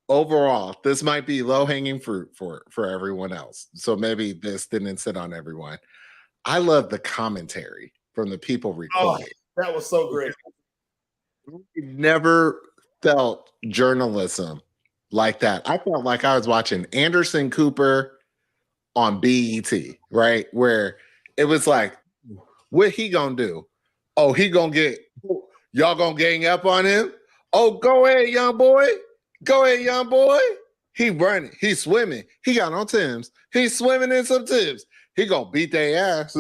overall, this might be low hanging fruit for everyone else. So maybe this didn't sit on everyone. I love the commentary from the people Oh, recording. that was so great. Never felt journalism like that. I felt like I was watching Anderson Cooper on BET, right? Where it was like, what he gonna do? Oh, he gonna get y'all gonna gang up on him? Oh, go ahead, young boy. Go ahead, young boy. He running, he's swimming. He got on Tim's. He's swimming in some Tim's. He gonna beat their ass.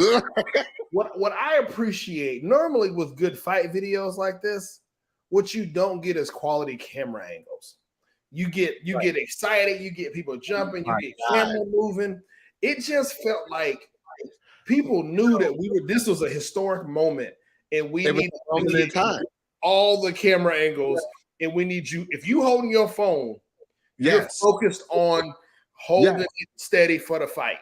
What I appreciate normally with good fight videos like this, what you don't get is quality camera angles. You get excited, you get people jumping, you My get God. camera moving. It just felt like people knew that this was a historic moment, and we It was need a moment in time. all the camera angles, and we need you. If you holding your phone, you're Yes. focused on holding Yes. it steady for the fight.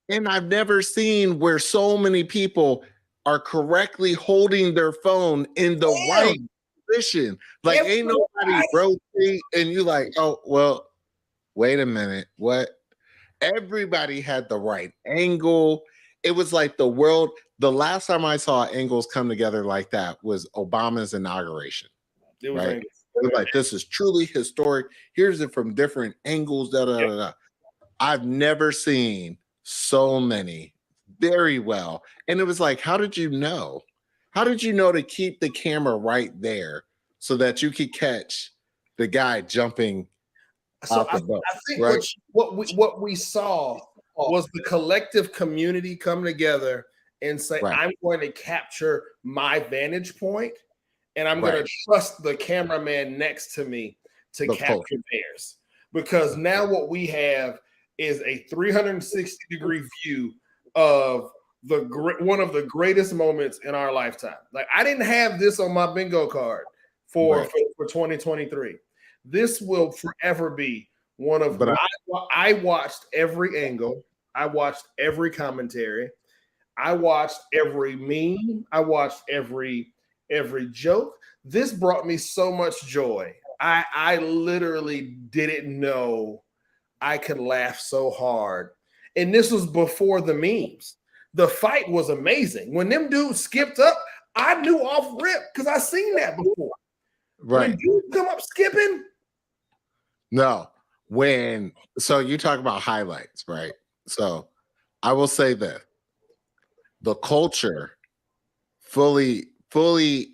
And I've never seen where so many people are correctly holding their phone in the right position. Like, ain't nobody rotate, and you like, oh, well, wait a minute. What? Everybody had the right angle. It was like the last time I saw angles come together like that was Obama's inauguration. It was Right? It was like, this is truly historic. Here's it from different angles. Da, da, da, da. I've never seen so many very well. And it was like, how did you know? How did you know to keep the camera right there so that you could catch the guy jumping So out the boat? I think Right? what we saw was the collective community come together and say, Right. I'm going to capture my vantage point, and I'm going Right. to trust the cameraman next to me to The capture culture. theirs. Because now what we have is a 360-degree view of one of the greatest moments in our lifetime. Like, I didn't have this on my bingo card for 2023. This will forever be one of. But I watched every angle. I watched every commentary. I watched every meme. I watched every joke. This brought me so much joy. I literally didn't know I could laugh so hard. And this was before the memes. The fight was amazing. When them dudes skipped up, I knew off rip because I seen that before. right. When dudes come up skipping, No. So you talk about highlights, right? So I will say that the culture fully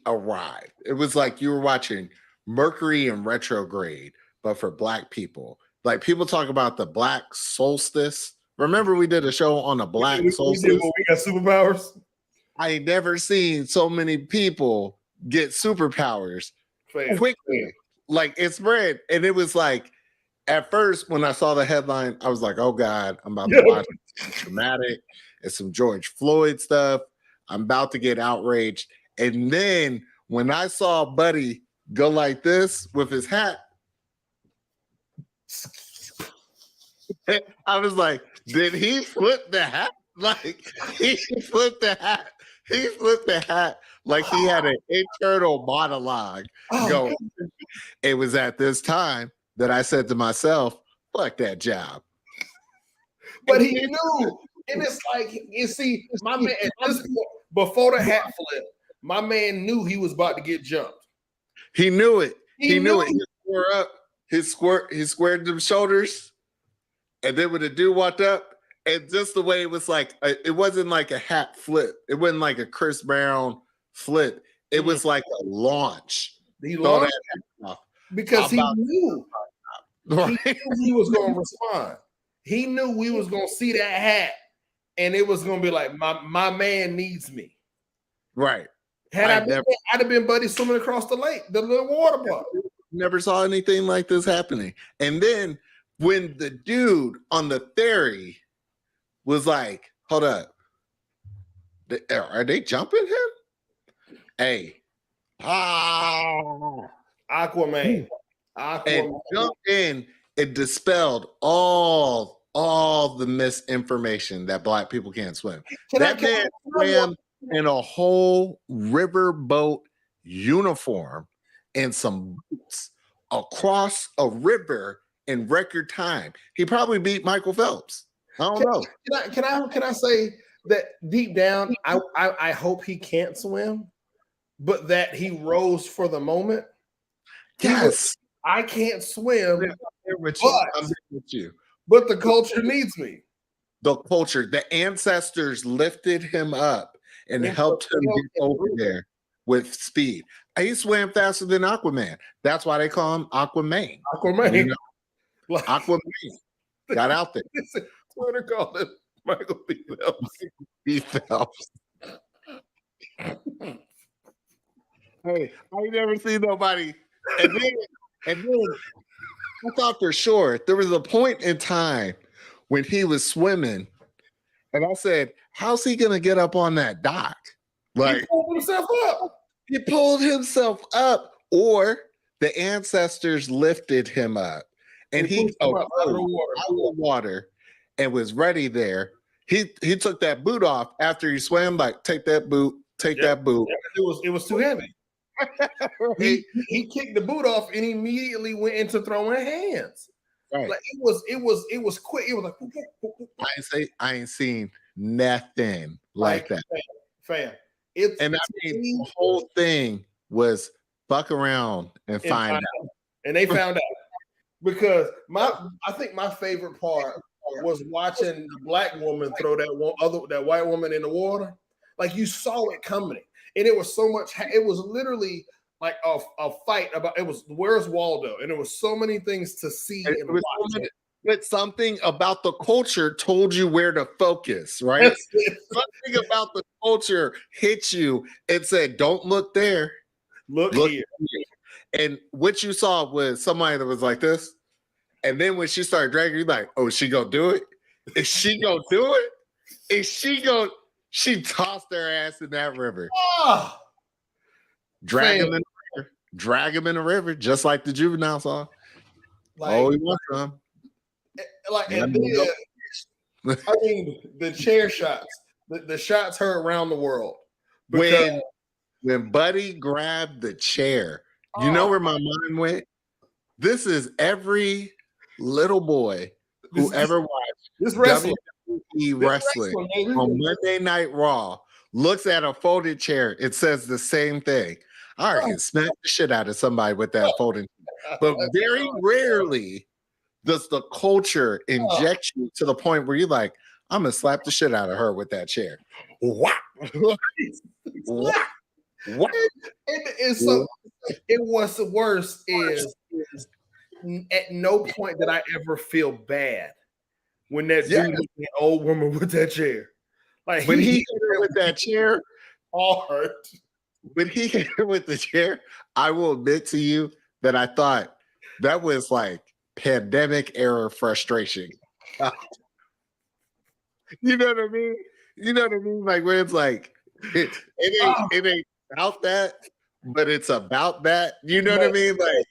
arrived. It was like you were watching Mercury in retrograde, but for Black people. Like, people talk about the Black solstice. Remember, we did a show on the Black solstice. we got superpowers. I ain't never seen so many people get superpowers quickly. Like, it spread, and it was like, at first when I saw the headline, I was like, "Oh God, I'm about to watch some traumatic and some George Floyd stuff. I'm about to get outraged." And then when I saw Buddy go like this with his hat, I was like, "Did he flip the hat? Like, he flipped the hat? He flipped the hat like he had an internal monologue going." It was at this time that I said to myself, "Fuck that job." But he knew. And it's like, you see, my man, at this point, before the hat flip, my man knew he was about to get jumped. He knew it. He knew it. He He square up. He squared them shoulders. And then when the dude walked up, and just the way it was like, it wasn't like a hat flip. It wasn't like a Chris Brown flip. It was like a launch. He launched because he knew. Right. He knew he was going to respond. He knew we was going to see that hat, and it was going to be like, my man needs me. Right. I'd have been buddy swimming across the lake, the little water park. Never saw anything like this happening. And then when the dude on the ferry was like, "Hold up, are they jumping him? Hey, Aquaman. And jumped in and dispelled all the misinformation that black people can't swim. That man swam in a whole riverboat uniform and some boots across a river in record time. He probably beat Michael Phelps. I don't know. Can I say that deep down, I hope he can't swim, but that he rose for the moment. Yes. I can't swim, I'm with you. But the culture needs me. The culture, the ancestors lifted him up and helped him get over there with speed. He swam faster than Aquaman. That's why they call him Aquaman. Aquaman. You know? Aquaman got out there. Twitter called him Michael B. Phelps. B. Phelps. Hey, I ain't never seen nobody. And then I thought for sure there was a point in time when he was swimming, and I said, "How's he gonna get up on that dock?" Like he pulled himself up. He pulled himself up, or the ancestors lifted him up, and he out of the water and was ready there. He took that boot off after he swam. Like, take that boot, that boot. It was too heavy. he kicked the boot off and immediately went into throwing hands. Right. Like it was quick. It was like I ain't seen nothing like that. Fam. And I mean, the whole thing was fuck around and find out. And they found out because I think my favorite part was watching the black woman throw that white woman in the water. Like you saw it coming. And it was so much, it was literally like a fight about, it was, where's Waldo? And there was so many things to see and watch. But something about the culture told you where to focus, right? Something about the culture hit you and said, don't look there. Look here. And what you saw was somebody that was like this. And then when she started dragging, you're like, oh, is she gonna do it? Is she gonna do it? Is she gonna? She tossed their ass in that river. Oh, drag him in the river, just like the Juvenile song. Like, oh, he wants some. Like, and then, I mean, the chair shots, the shots heard around the world. When Buddy grabbed the chair, you know where my mind went? This is every little boy who ever watched this wrestling. Wrestling on Monday Night Raw looks at a folded chair. It says the same thing. I can smack the shit out of somebody with that folding chair. But very rarely does the culture inject you to the point where you're like, I'm gonna slap the shit out of her with that chair. What? And so, it was the worst is at no point did I ever feel bad when that dude was an old woman with that chair. Like when he hit her with that chair hard. When he hit her with the chair, I will admit to you that I thought that was like pandemic era frustration. You know what I mean? You know what I mean? Like when it's like it ain't about that, but it's about that. You know what I mean? Like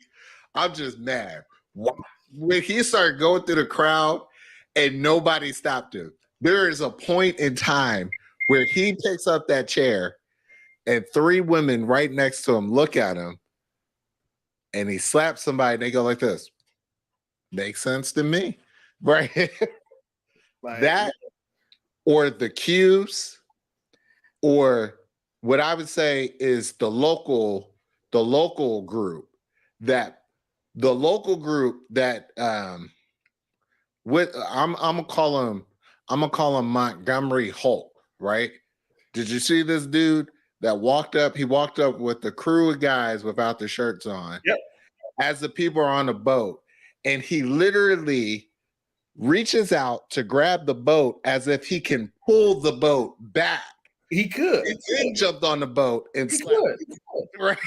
I'm just mad. When he started going through the crowd and nobody stopped him, there is a point in time where he picks up that chair and three women right next to him look at him and he slaps somebody and they go like this. Makes sense to me. Right? Like, that or the cues or what I would say is the local group that with I'm gonna call him Montgomery Hulk, right? Did you see this dude that walked up? He walked up with the crew of guys without their shirts on. Yep. As the people are on the boat, and he literally reaches out to grab the boat as if he can pull the boat back. He could. He jumped on the boat and right.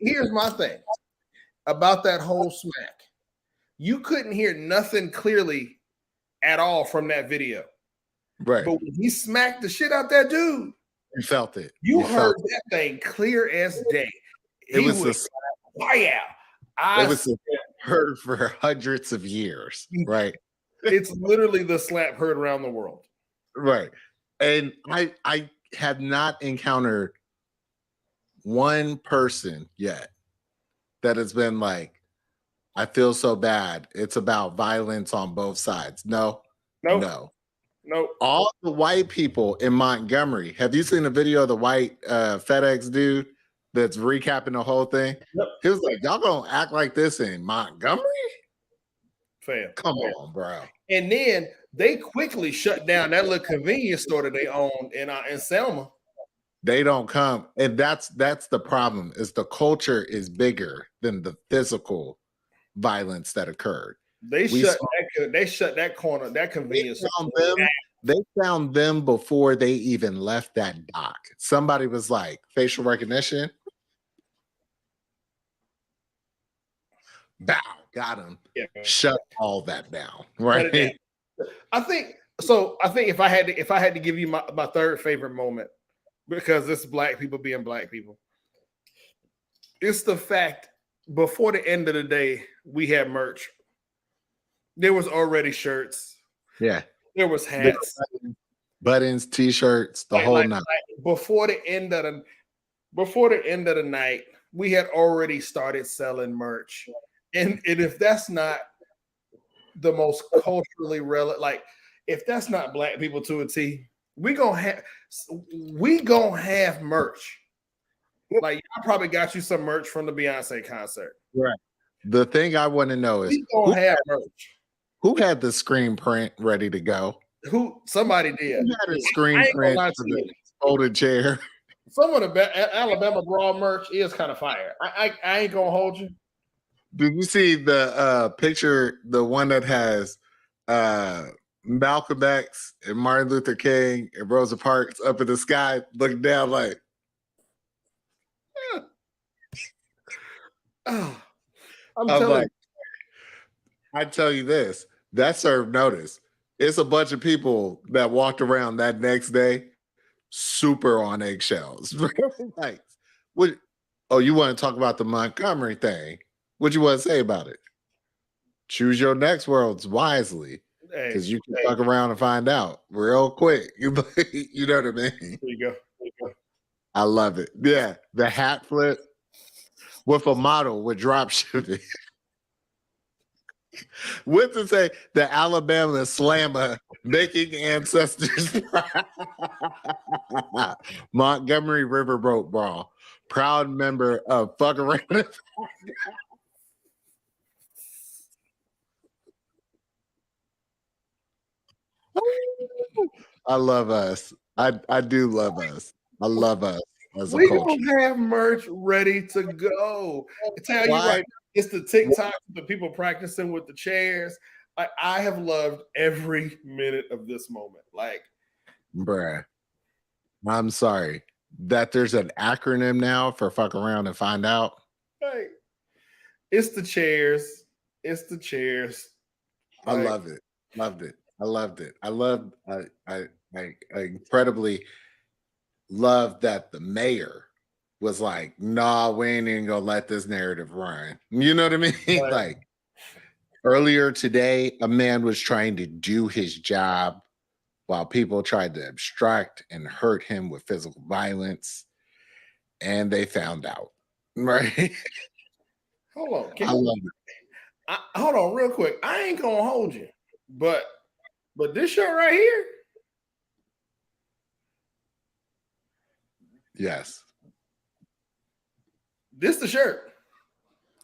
Here's my thing about that whole smack. You couldn't hear nothing clearly at all from that video. Right. But when he smacked the shit out that dude, You felt it. You heard that thing clear as day. It was wow. It was heard for hundreds of years, right? It's literally the slap heard around the world. Right. And I have not encountered one person yet that has been like, I feel so bad. It's about violence on both sides. No. All the white people in Montgomery. Have you seen the video of the white FedEx dude that's recapping the whole thing? Yep. He was like, y'all gonna act like this in Montgomery? Fam. Come on, bro. And then they quickly shut down that little convenience store that they owned in Selma. They don't come. And that's the problem, is the culture is bigger than the physical violence that occurred. They shut that corner, that convenience store. They found them before they even left that dock. Somebody was like, facial recognition. Bow, got him. Yeah. Shut all that down. Right. I think if I had to give you my third favorite moment, because it's black people being black people, it's the fact before the end of the day, we had merch. There was already shirts. Yeah. There was hats, buttons, t-shirts, the whole night. Before the end of the night, we had already started selling merch. And if that's not the most culturally relevant, like if that's not black people to a T, we gonna have merch. Like I probably got you some merch from the Beyonce concert. Right. The thing I want to know is who had the screen print ready to go? Somebody did. Who had a screen print for the folded chair? Some of the Alabama Brawl merch is kind of fire. I ain't gonna hold you. Did you see the picture, the one that has Malcolm X and Martin Luther King and Rosa Parks up in the sky looking down like, oh, I tell you this, that served notice. It's a bunch of people that walked around that next day super on eggshells. Like, what? Oh, you want to talk about the Montgomery thing? What you want to say about it? Choose your next words wisely, because you can fuck around and find out real quick. You know what I mean? There you go. I love it. Yeah, the hat flip with a model with drop shipping. What to say? The Alabama Slammer making ancestors proud. Montgomery Riverboat Brawl, proud member of Fuck Around. I love us. I do love us. I love us as a culture. We don't have merch ready to go. I tell you right, it's the TikTok, the people practicing with the chairs. I have loved every minute of this moment. Like, bruh, I'm sorry that there's an acronym now for fuck around and find out. Hey, it's the chairs. It's the chairs. I love it. Loved it. I loved it. I incredibly loved that the mayor was like, nah, we ain't even gonna let this narrative run. You know what I mean? Right. Like earlier today, a man was trying to do his job while people tried to obstruct and hurt him with physical violence, and they found out. Right? Hold on. I love it. Hold on real quick. I ain't gonna hold you, but this shirt right here. Yes. This the shirt.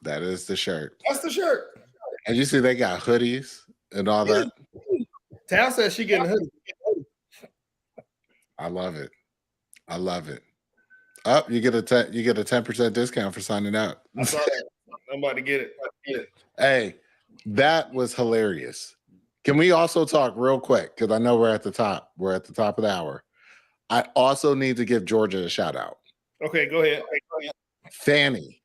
That is the shirt. That's the shirt. And you see they got hoodies and all that. Tal says she getting a hoodie. I love it. I love it. Up, you get a 10% discount for signing up. I'm about to get it. Hey, that was hilarious. Can we also talk real quick? Because I know we're at the top. We're at the top of the hour. I also need to give Georgia a shout out. Okay, go ahead. Fannie.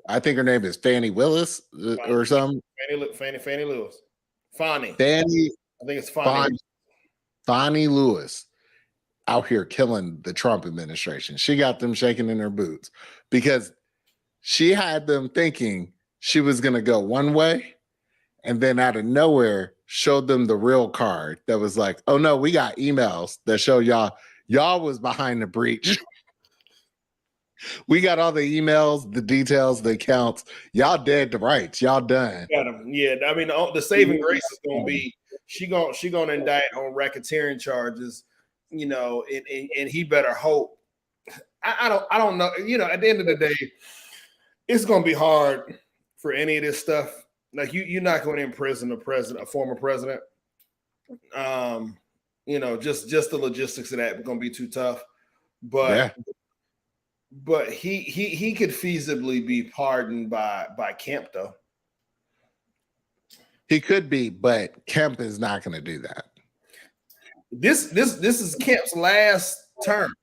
I think her name is Fannie Willis or something. Fannie Lewis. Fannie. Fannie. I think it's Fannie. Fannie Lewis out here killing the Trump administration. She got them shaking in their boots because she had them thinking she was going to go one way, and then out of nowhere showed them the real card that was like, oh no, we got emails that show y'all was behind the breach. We got all the emails, the details, the accounts. Y'all dead to rights. Y'all done. Yeah, I mean, the saving grace is going to be she gonna indict on racketeering charges, you know, and he better hope. I don't know. You know, at the end of the day, it's going to be hard for any of this stuff. Like you're not going to imprison a former president. You know, just the logistics of that are going to be too tough. But he could feasibly be pardoned by Kemp though. He could be, but Kemp is not going to do that. This is Kemp's last term.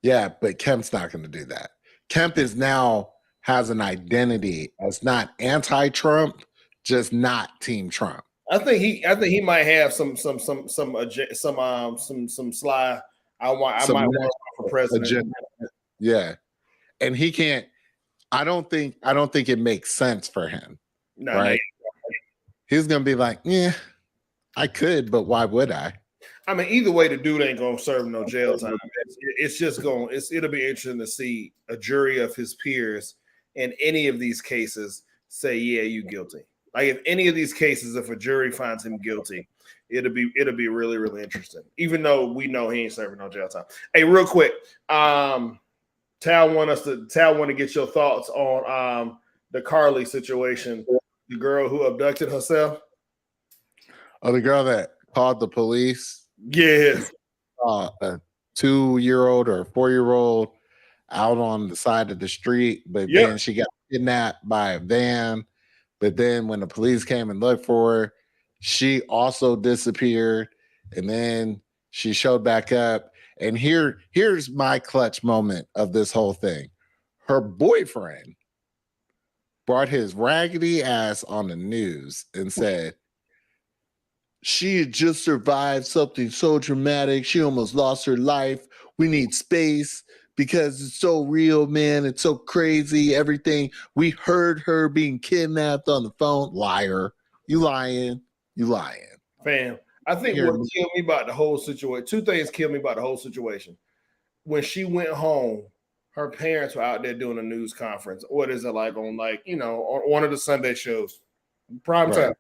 Yeah, but Kemp's not going to do that. Kemp is now has an identity as not anti-Trump, just not Team Trump. I think he might have some sly. I might want for president. Agenda. Yeah, and he can't. I don't think it makes sense for him. No, right? He's gonna be like, yeah, I could, but why would I? I mean, either way, the dude ain't gonna serve no jail time. It's just it'll be interesting to see a jury of his peers in any of these cases say, yeah, you guilty. Like if any of these cases, if a jury finds him guilty, it'll be really, really interesting. Even though we know he ain't serving no jail time. Hey, real quick, Tal want to get your thoughts on the Carly situation, the girl who abducted herself. Oh, the girl that called the police. Yeah. A 2-year-old or 4-year-old out on the side of the street, but then she got kidnapped by a van. But then when the police came and looked for her, she also disappeared. And then she showed back up. And here's my clutch moment of this whole thing. Her boyfriend brought his raggedy ass on the news and said, she had just survived something so dramatic. She almost lost her life. We need space because it's so real, man. It's so crazy. Everything. We heard her being kidnapped on the phone. Liar. You lying. You lying. Fam, I think what killed me about the whole situation, two things killed me about the whole situation. When she went home, her parents were out there doing a news conference. What is it like on on one of the Sunday shows, prime time.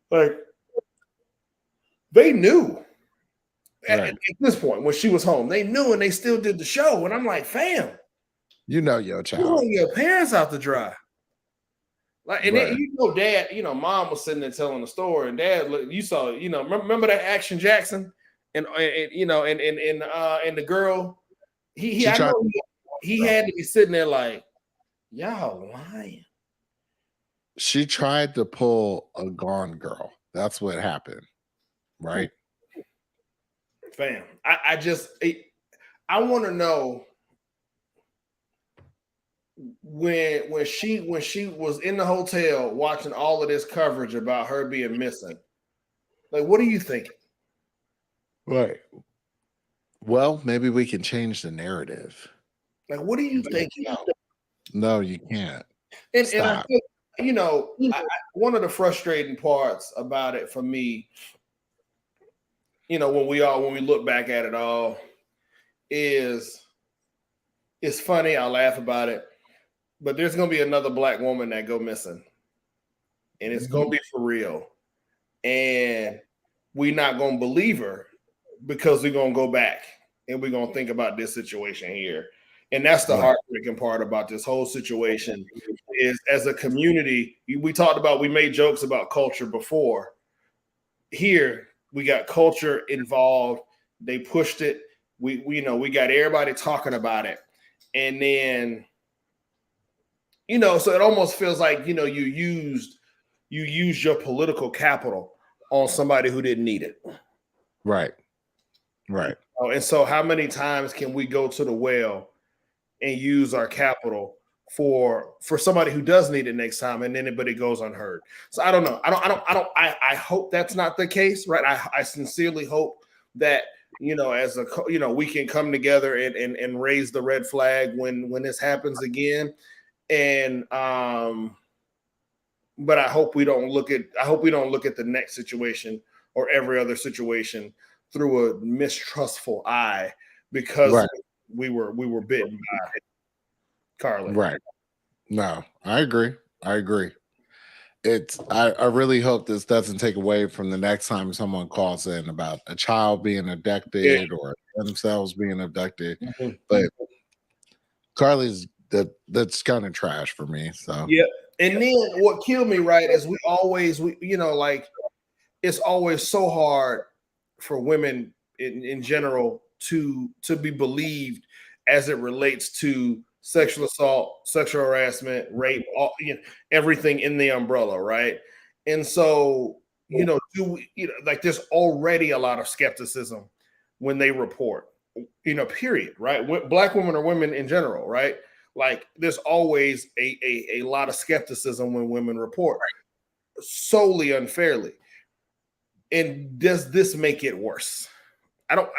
Like they knew at this point when she was home, they knew and they still did the show. And I'm like, fam, you know your child, you want your parents out to dry. Like, and then, dad, mom was sitting there telling the story, and dad, you saw, remember that Action Jackson, and the girl, he had to be sitting there like, y'all lying. She tried to pull a Gone Girl. That's what happened, right? Fam, I want to know when she was in the hotel watching all of this coverage about her being missing. Like, what are you thinking? Right. Well, maybe we can change the narrative. Like, what are you thinking? No, you can't. And I think, one of the frustrating parts about it for me, when we look back at it all, is it's funny. I laugh about it, but there's gonna be another black woman that go missing, and it's gonna be for real, and we're not gonna believe her because we're gonna go back and we're gonna think about this situation here. And that's the heartbreaking part about this whole situation is as a community, we made jokes about culture before. Here, we got culture involved. They pushed it. We got everybody talking about it. And then, so it almost feels like, you used your political capital on somebody who didn't need it. Right. Right. And so how many times can we go to the well and use our capital for somebody who does need it next time, but it goes unheard? So I don't know. I hope that's not the case, right? I sincerely hope that as we can come together and raise the red flag when this happens again. And but I hope we don't look at the next situation or every other situation through a mistrustful eye because we were bitten by Carly. Right. No, I agree. I really hope this doesn't take away from the next time someone calls in about a child being abducted or themselves being abducted. Mm-hmm. But Carly's that's kind of trash for me. So yeah. And then what killed me, right, is it's always so hard for women in general to be believed as it relates to sexual assault, sexual harassment, rape, everything in the umbrella, right? And so, there's already a lot of skepticism when they report, period, right? Black women or women in general, right? Like there's always a lot of skepticism when women report solely unfairly. And does this make it worse? I don't,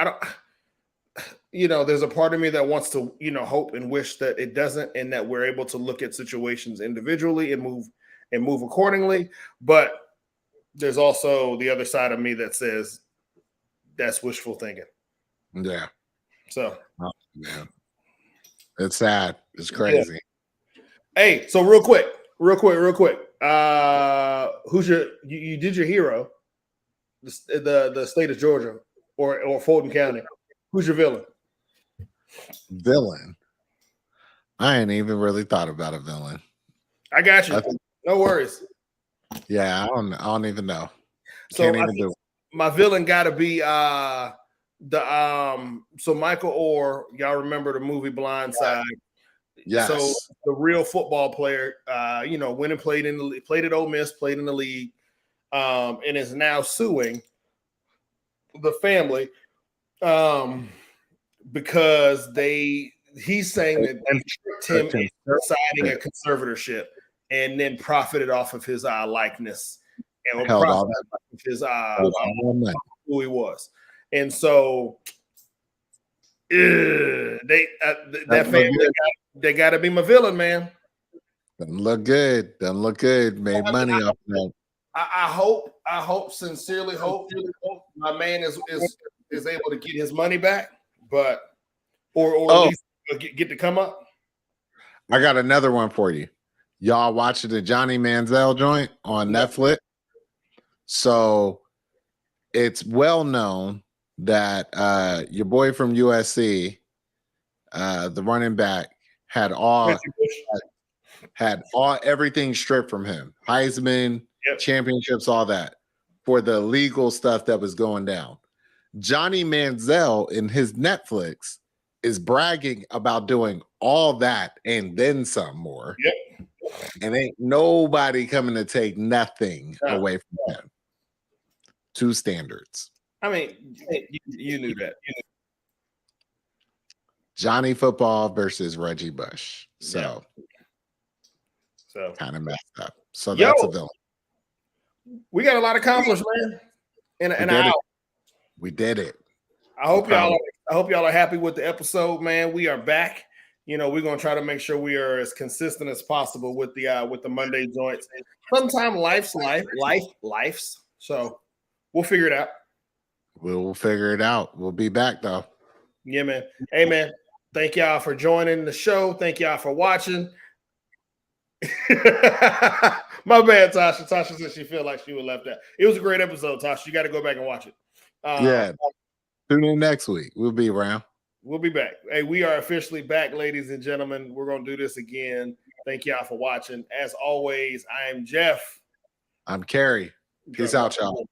there's a part of me that wants to, hope and wish that it doesn't, and that we're able to look at situations individually and move accordingly. But there's also the other side of me that says that's wishful thinking. Yeah. So, yeah. It's sad. It's crazy. Yeah. Hey, so real quick. Who's you did your hero? The state of Georgia or Fulton County. Who's your villain? Villain. I ain't even really thought about a villain. I got you. No worries. Yeah, I don't even know. So Can't even do it. My villain got to be so Michael Orr. Y'all remember the movie Blind Side? Yes. So the real football player, went and played at Ole Miss, played in the league, and is now suing the family because he's saying that they tricked him into signing a conservatorship and then profited off of his likeness and profited off of his who he was. And so that family they got to be my villain, man. Doesn't look good. Made money off that. I sincerely hope my man is able to get his money back, but or at least get to come up. I got another one for you. Y'all watching the Johnny Manziel joint on Netflix? So it's well known that your boy from USC, the running back, had everything stripped from him. Heisman, championships, all that, for the legal stuff that was going down. Johnny Manziel in his Netflix is bragging about doing all that and then some more. Yep. And ain't nobody coming to take nothing away from him. Two standards. I mean, you knew that. Johnny Football versus Reggie Bush. So kind of messed up. So that's a villain. We got a lot accomplished, man. In an hour. We did it. I hope y'all are happy with the episode, man. We are back. We're gonna try to make sure we are as consistent as possible with the Monday joints. Sometimes life's. So we'll figure it out. We'll figure it out. We'll be back though. Yeah, man. Hey, man. Thank y'all for joining the show. Thank y'all for watching. My bad, Tasha. Tasha said she felt like she was left out. It was a great episode, Tasha. You got to go back and watch it. Yeah. Tune in next week. We'll be around. We'll be back. Hey, we are officially back, ladies and gentlemen. We're going to do this again. Thank y'all for watching. As always, I am Jeff. I'm Carrie. Peace out, y'all.